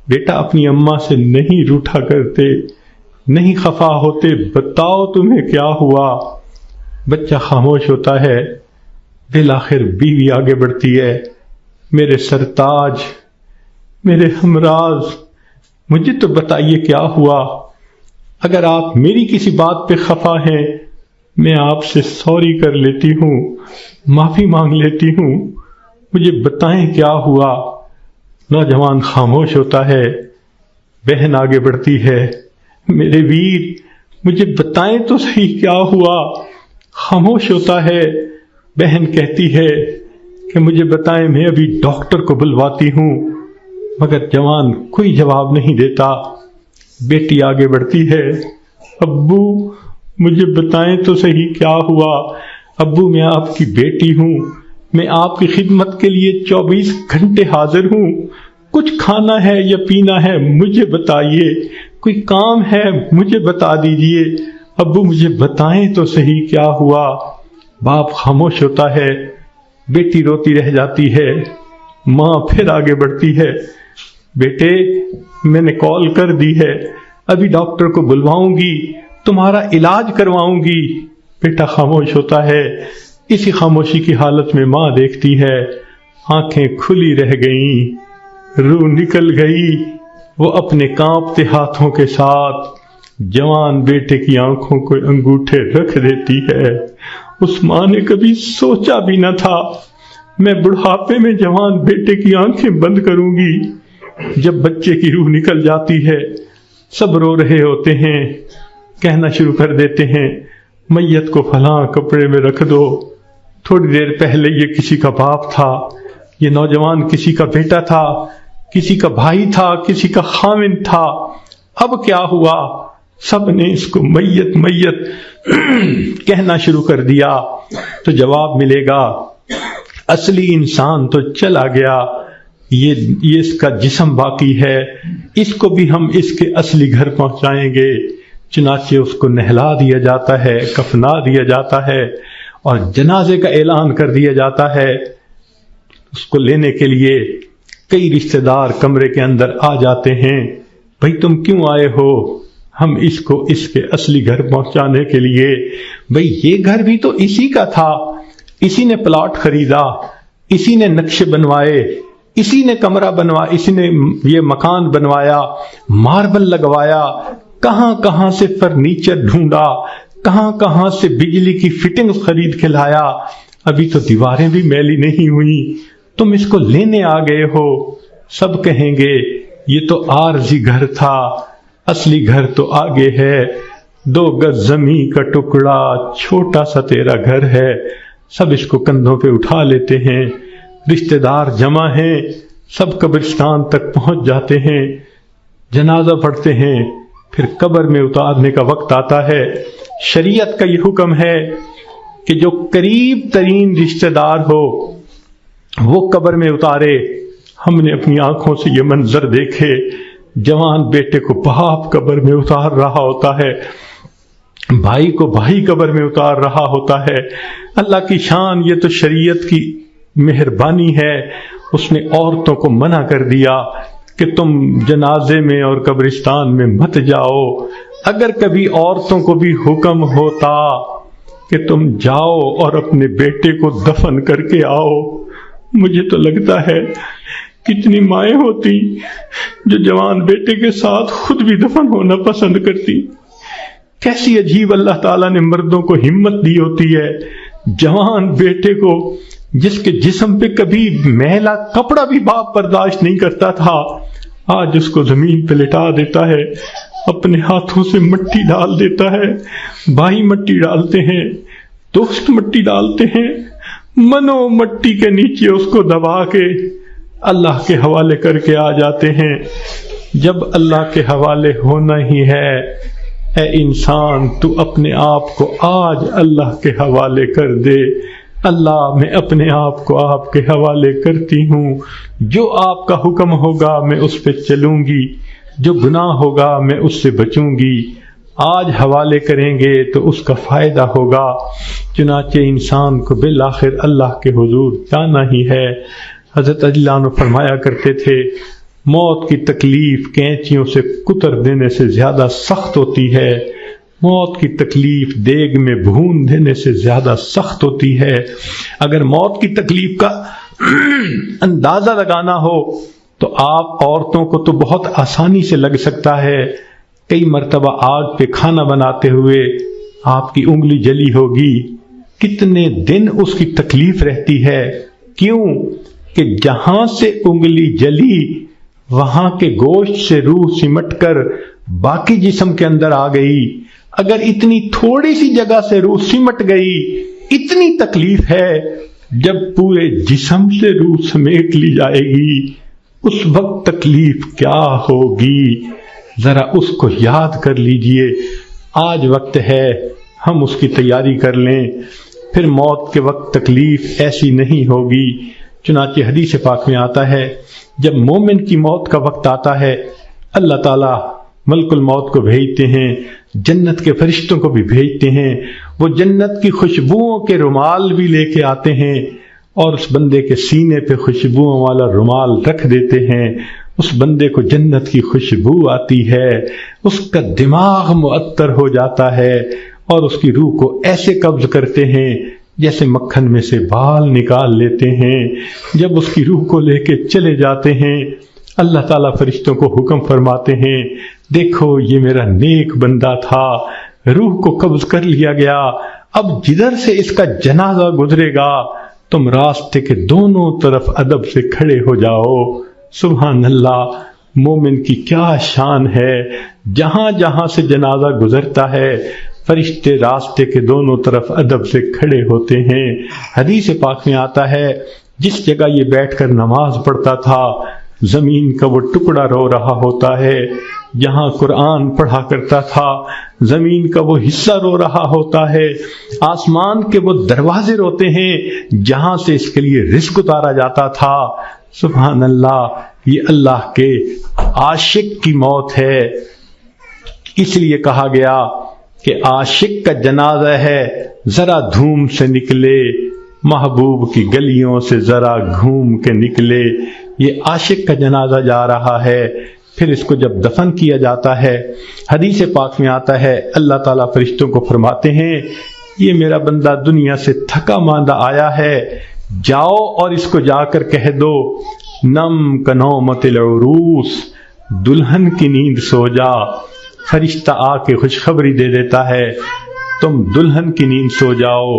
S2: بیٹا اپنی اماں سے نہیں روٹھا کرتے، نہیں خفا ہوتے، بتاؤ تمہیں کیا ہوا. بچہ خاموش ہوتا ہے. بالآخر بیوی آگے بڑھتی ہے، میرے سرتاج، میرے ہمراز، مجھے تو بتائیے کیا ہوا. اگر آپ میری کسی بات پہ خفا ہیں میں آپ سے سوری کر لیتی ہوں، معافی مانگ لیتی ہوں، مجھے بتائیں کیا ہوا. نوجوان خاموش ہوتا ہے. بہن آگے بڑھتی ہے، میرے ویر مجھے بتائیں تو صحیح کیا ہوا. خاموش ہوتا ہے. بہن کہتی ہے کہ مجھے بتائیں، میں ابھی ڈاکٹر کو بلواتی ہوں. مگر جوان کوئی جواب نہیں دیتا. بیٹی آگے بڑھتی ہے، ابو مجھے بتائیں تو صحیح کیا ہوا. ابو میں آپ کی بیٹی ہوں، میں آپ کی خدمت کے لیے 24 گھنٹے حاضر ہوں. کچھ کھانا ہے یا پینا ہے مجھے بتائیے، کوئی کام ہے مجھے بتا دیجئے. ابو مجھے بتائیں تو صحیح کیا ہوا. باپ خاموش ہوتا ہے. بیٹی روتی رہ جاتی ہے. ماں پھر آگے بڑھتی ہے، بیٹے میں نے کال کر دی ہے، ابھی ڈاکٹر کو بلواؤں گی، تمہارا علاج کرواؤں گی. بیٹا خاموش ہوتا ہے. اسی خاموشی کی حالت میں ماں دیکھتی ہے، آنکھیں کھلی رہ گئیں، روح نکل گئی. وہ اپنے کانپتے ہاتھوں کے ساتھ جوان بیٹے کی آنکھوں کو انگوٹھے رکھ دیتی ہے. اس ماں نے کبھی سوچا بھی نہ تھا میں بڑھاپے میں جوان بیٹے کی آنکھیں بند کروں گی. جب بچے کی روح نکل جاتی ہے سب رو رہے ہوتے ہیں، کہنا شروع کر دیتے ہیں میت کو فلاں کپڑے میں رکھ دو. تھوڑی دیر پہلے یہ کسی کا باپ تھا، یہ نوجوان کسی کا بیٹا تھا، کسی کا بھائی تھا، کسی کا خاوند تھا. اب کیا ہوا؟ سب نے اس کو میت میت کہنا شروع کر دیا. تو جواب ملے گا اصلی انسان تو چلا گیا، یہ اس کا جسم باقی ہے، اس کو بھی ہم اس کے اصلی گھر پہنچائیں گے. چنانچہ اس کو نہلا دیا جاتا ہے، کفنا دیا جاتا ہے اور جنازے کا اعلان کر دیا جاتا ہے. اس کو لینے کے لیے کئی رشتہ دار کمرے کے اندر آ جاتے ہیں. بھئی تم کیوں آئے ہو؟ ہم اس کو اس کے اصلی گھر پہنچانے کے لیے. بھئی یہ گھر بھی تو اسی کا تھا، اسی نے پلاٹ خریدا، اسی نے نقشے بنوائے، اسی نے کمرہ بنوایا، اسی نے یہ مکان بنوایا، ماربل لگوایا، کہاں کہاں سے فرنیچر ڈھونڈا، کہاں کہاں سے بجلی کی فٹنگ خرید کے لایا. ابھی تو دیواریں بھی میلی نہیں ہوئی، تم اس کو لینے آ گئے ہو. سب کہیں گے یہ تو عارضی گھر تھا، اصلی گھر تو آگے ہے. 2 گز زمین کا ٹکڑا، چھوٹا سا تیرا گھر ہے. سب اس کو کندھوں پہ اٹھا لیتے ہیں. رشتہ دار جمع ہیں، سب قبرستان تک پہنچ جاتے ہیں، جنازہ پڑھتے ہیں. پھر قبر میں اتارنے کا وقت آتا ہے. شریعت کا یہ حکم ہے کہ جو قریب ترین رشتہ دار ہو وہ قبر میں اتارے. ہم نے اپنی آنکھوں سے یہ منظر دیکھے، جوان بیٹے کو باپ قبر میں اتار رہا ہوتا ہے، بھائی کو بھائی قبر میں اتار رہا ہوتا ہے. اللہ کی شان، یہ تو شریعت کی مہربانی ہے. اس نے عورتوں کو منع کر دیا کہ تم جنازے میں اور قبرستان میں مت جاؤ. اگر کبھی عورتوں کو بھی حکم ہوتا کہ تم جاؤ اور اپنے بیٹے کو دفن کر کے آؤ، مجھے تو لگتا ہے کتنی مائیں ہوتی جو جوان بیٹے کے ساتھ خود بھی دفن ہونا پسند کرتی. کیسی عجیب اللہ تعالیٰ نے مردوں کو ہمت دی ہوتی ہے جوان بیٹے کو جس کے جسم پہ کبھی میلا کپڑا بھی باپ برداشت نہیں کرتا تھا، آج اس کو زمین پہ لٹا دیتا ہے، اپنے ہاتھوں سے مٹی ڈال دیتا ہے، بھائی مٹی ڈالتے ہیں، دوست مٹی ڈالتے ہیں، منو مٹی کے نیچے اس کو دبا کے اللہ کے حوالے کر کے آ جاتے ہیں۔ جب اللہ کے حوالے ہونا ہی ہے، اے انسان تو اپنے آپ کو آج اللہ کے حوالے کر دے۔ اللہ میں اپنے آپ کو آپ کے حوالے کرتی ہوں، جو آپ کا حکم ہوگا میں اس پہ چلوں گی، جو گناہ ہوگا میں اس سے بچوں گی۔ آج حوالے کریں گے تو اس کا فائدہ ہوگا۔ چنانچہ انسان کو بالآخر اللہ کے حضور جانا ہی ہے۔ حضرت علی اللہ عنہ فرمایا کرتے تھے، موت کی تکلیف کینچیوں سے کتر دینے سے زیادہ سخت ہوتی ہے، موت کی تکلیف دیگ میں بھون دینے سے زیادہ سخت ہوتی ہے۔ اگر موت کی تکلیف کا اندازہ لگانا ہو تو آپ عورتوں کو تو بہت آسانی سے لگ سکتا ہے۔ کئی مرتبہ آگ پہ کھانا بناتے ہوئے آپ کی انگلی جلی ہوگی، کتنے دن اس کی تکلیف رہتی ہے۔ کیوں کہ جہاں سے انگلی جلی وہاں کے گوشت سے روح سمٹ کر باقی جسم کے اندر آ گئی۔ اگر اتنی تھوڑی سی جگہ سے روح سمٹ گئی، اتنی تکلیف ہے۔ جب پورے جسم سے روح سمیٹ لی جائے گی اس وقت تکلیف کیا ہوگی، ذرا اس کو یاد کر لیجئے۔ آج وقت ہے ہم اس کی تیاری کر لیں، پھر موت کے وقت تکلیف ایسی نہیں ہوگی۔ چنانچہ حدیث پاک میں آتا ہے، جب مومن کی موت کا وقت آتا ہے اللہ تعالیٰ ملک الموت کو بھیجتے ہیں، جنت کے فرشتوں کو بھی بھیجتے ہیں، وہ جنت کی خوشبوؤں کے رومال بھی لے کے آتے ہیں اور اس بندے کے سینے پہ خوشبوؤں والا رومال رکھ دیتے ہیں۔ اس بندے کو جنت کی خوشبو آتی ہے، اس کا دماغ معطر ہو جاتا ہے اور اس کی روح کو ایسے قبض کرتے ہیں جیسے مکھن میں سے بال نکال لیتے ہیں۔ جب اس کی روح کو لے کے چلے جاتے ہیں اللہ تعالیٰ فرشتوں کو حکم فرماتے ہیں، دیکھو یہ میرا نیک بندہ تھا، روح کو قبض کر لیا گیا، اب جدھر سے اس کا جنازہ گزرے گا تم راستے کے دونوں طرف ادب سے کھڑے ہو جاؤ۔ سبحان اللہ، مومن کی کیا شان ہے، جہاں جہاں سے جنازہ گزرتا ہے فرشتے راستے کے دونوں طرف ادب سے کھڑے ہوتے ہیں۔ حدیث پاک میں آتا ہے، جس جگہ یہ بیٹھ کر نماز پڑھتا تھا زمین کا وہ ٹکڑا رو رہا ہوتا ہے، جہاں قرآن پڑھا کرتا تھا زمین کا وہ حصہ رو رہا ہوتا ہے، آسمان کے وہ دروازے روتے ہیں جہاں سے اس کے لیے رزق اتارا جاتا تھا۔ سبحان اللہ، یہ اللہ کے عاشق کی موت ہے۔ اس لیے کہا گیا کہ عاشق کا جنازہ ہے، ذرا دھوم سے نکلے، محبوب کی گلیوں سے ذرا گھوم کے نکلے۔ یہ عاشق کا جنازہ جا رہا ہے۔ پھر اس کو جب دفن کیا جاتا ہے حدیث پاک میں آتا ہے اللہ تعالیٰ فرشتوں کو فرماتے ہیں، یہ میرا بندہ دنیا سے تھکا ماندہ آیا ہے، جاؤ اور اس کو جا کر کہہ دو نم کنومت العروس، دلہن کی نیند سو جا۔ فرشتہ آ کے خوشخبری دے دیتا ہے تم دلہن کی نیند سو جاؤ۔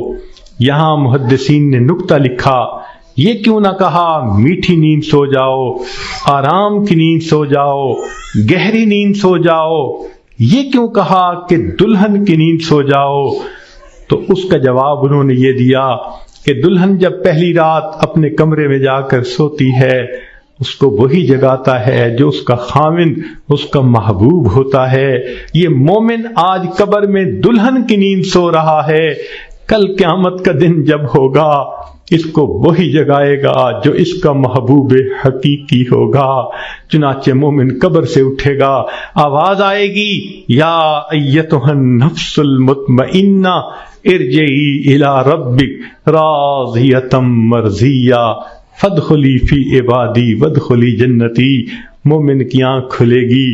S2: یہاں محدثین نے نکتہ لکھا، یہ کیوں نہ کہا میٹھی نیند سو جاؤ، آرام کی نیند سو جاؤ، گہری نیند سو جاؤ، یہ کیوں کہا کہ دلہن کی نیند سو جاؤ؟ تو اس کا جواب انہوں نے یہ دیا کہ دلہن جب پہلی رات اپنے کمرے میں جا کر سوتی ہے اس کو وہی جگاتا ہے جو اس کا خاوند، اس کا محبوب ہوتا ہے۔ یہ مومن آج قبر میں دلہن کی نیند سو رہا ہے، کل قیامت کا دن جب ہوگا اس کو وہی جگائے گا جو اس کا محبوب حقیقی ہوگا۔ چنانچہ مومن قبر سے اٹھے گا، آواز آئے گی یا ایتھا النفس المطمئنہ ارجعی الی ربک راضیۃ مرضیہ فادخلی فی عبادی وادخلی جنتی۔ مومن کی آنکھ کھلے گی،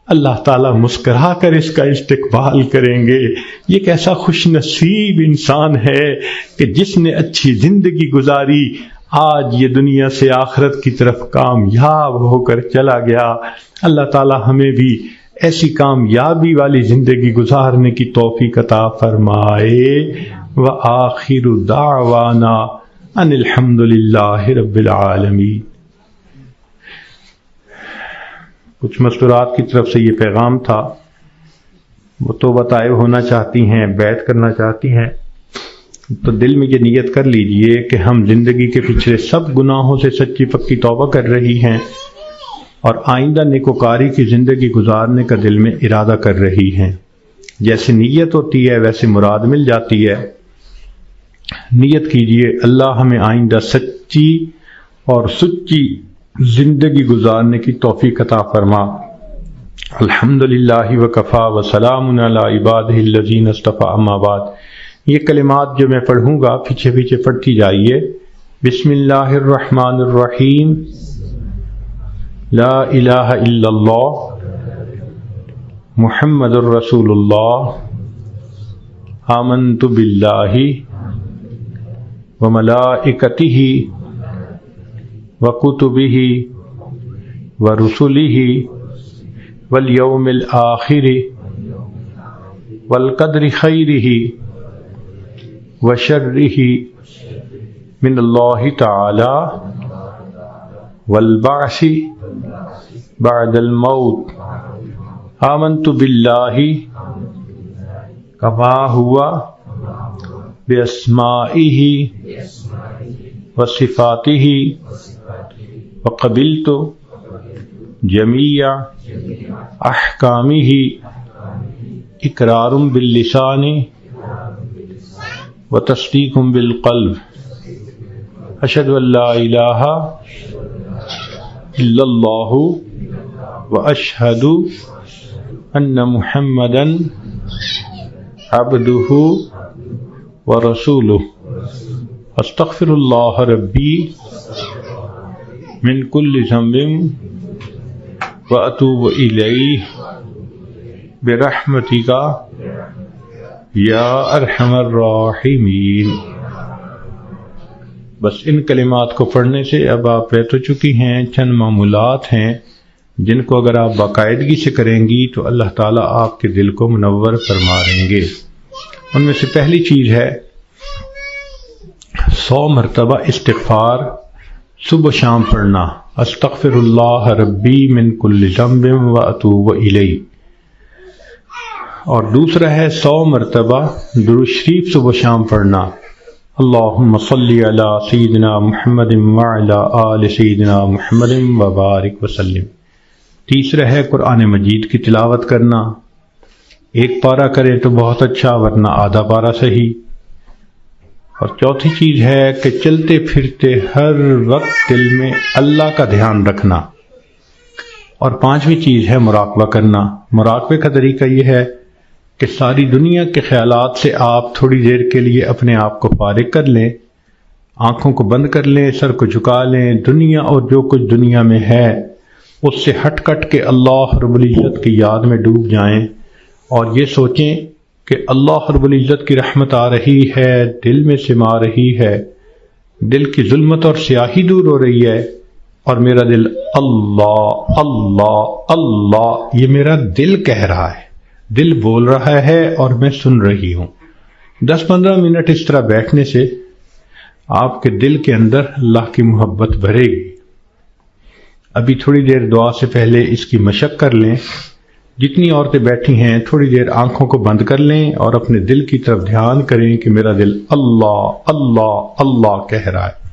S2: اللہ تعالیٰ مسکرا کر اس کا استقبال کریں گے۔ یہ کیسا خوش نصیب انسان ہے کہ جس نے اچھی زندگی گزاری، آج یہ دنیا سے آخرت کی طرف کامیاب ہو کر چلا گیا۔ اللہ تعالیٰ ہمیں بھی ایسی کامیابی والی زندگی گزارنے کی توفیق عطا فرمائے۔ وآخر دعوانا ان الحمد للہ رب العالمین۔ کچھ مستورات کی طرف سے یہ پیغام تھا، وہ توبہ طائب ہونا چاہتی ہیں، بیعت کرنا چاہتی ہیں، تو دل میں یہ نیت کر لیجئے کہ ہم زندگی کے پچھلے سب گناہوں سے سچی پکی توبہ کر رہی ہیں اور آئندہ نیکوکاری کی زندگی گزارنے کا دل میں ارادہ کر رہی ہیں۔ جیسے نیت ہوتی ہے ویسے مراد مل جاتی ہے۔ نیت کیجئے اللہ ہمیں آئندہ سچی اور سچی زندگی گزارنے کی توفیق عطا فرما۔ الحمدللہ وکفا وسلام علی عبادہ الذین اصطفیٰ، اما بعد۔ یہ کلمات جو میں پڑھوں گا پیچھے پیچھے پڑھتی جائیے۔ بسم اللہ الرحمن الرحیم، لا الہ الا اللہ محمد الرسول اللہ، آمنت باللہ وملائکتہ وکتبہ ورسلہ والیوم الآخر والقدر خیرہ وشرہ من اللہ تعالی والبعث بعد الموت، آمنت باللہ کما ہوا باسمائہ وصفاتہ وقبلت جمیع احکامہ اقرار باللسان وتصدیق بالقلب، اشہد ان لا الہ الا اللہ واشہد ان محمدا عبدہ ورسولہ، استغفر اللہ ربی من کل ذنب واتوب الیہ برحمتک یا ارحم الراحمین۔ بس ان کلمات کو پڑھنے سے اب آپ بیت ہو چکی ہیں۔ چند معمولات ہیں جن کو اگر آپ باقاعدگی سے کریں گی تو اللہ تعالیٰ آپ کے دل کو منور فرما دیں گے۔ ان میں سے پہلی چیز ہے 100 مرتبہ استغفار صبح شام پڑھنا، استغفر اللہ ربی من کل ذنب واتوب الیہ۔ اور دوسرا ہے 100 مرتبہ درود شریف صبح شام پڑھنا، اللہم صلی علی سیدنا محمد وعلی آل سیدنا محمد وبارک وسلم۔ تیسرا ہے قرآن مجید کی تلاوت کرنا، ایک پارہ کرے تو بہت اچھا، ورنہ آدھا پارہ صحیح۔ اور چوتھی چیز ہے کہ چلتے پھرتے ہر وقت دل میں اللہ کا دھیان رکھنا۔ اور پانچویں چیز ہے مراقبہ کرنا۔ مراقبے کا طریقہ یہ ہے کہ ساری دنیا کے خیالات سے آپ تھوڑی دیر کے لیے اپنے آپ کو فارغ کر لیں، آنکھوں کو بند کر لیں، سر کو جھکا لیں، دنیا اور جو کچھ دنیا میں ہے اس سے ہٹ کٹ کے اللہ رب العزت کی یاد میں ڈوب جائیں اور یہ سوچیں کہ اللہ رب العزت کی رحمت آ رہی ہے، دل میں سما رہی ہے، دل کی ظلمت اور سیاہی دور ہو رہی ہے، اور میرا دل اللہ اللہ اللہ، یہ میرا دل کہہ رہا ہے، دل بول رہا ہے اور میں سن رہی ہوں۔ 10-15 منٹ اس طرح بیٹھنے سے آپ کے دل کے اندر اللہ کی محبت بھرے گی۔ ابھی تھوڑی دیر دعا سے پہلے اس کی مشق کر لیں۔ جتنی عورتیں بیٹھی ہیں تھوڑی دیر آنکھوں کو بند کر لیں اور اپنے دل کی طرف دھیان کریں کہ میرا دل اللہ اللہ اللہ کہہ رہا ہے۔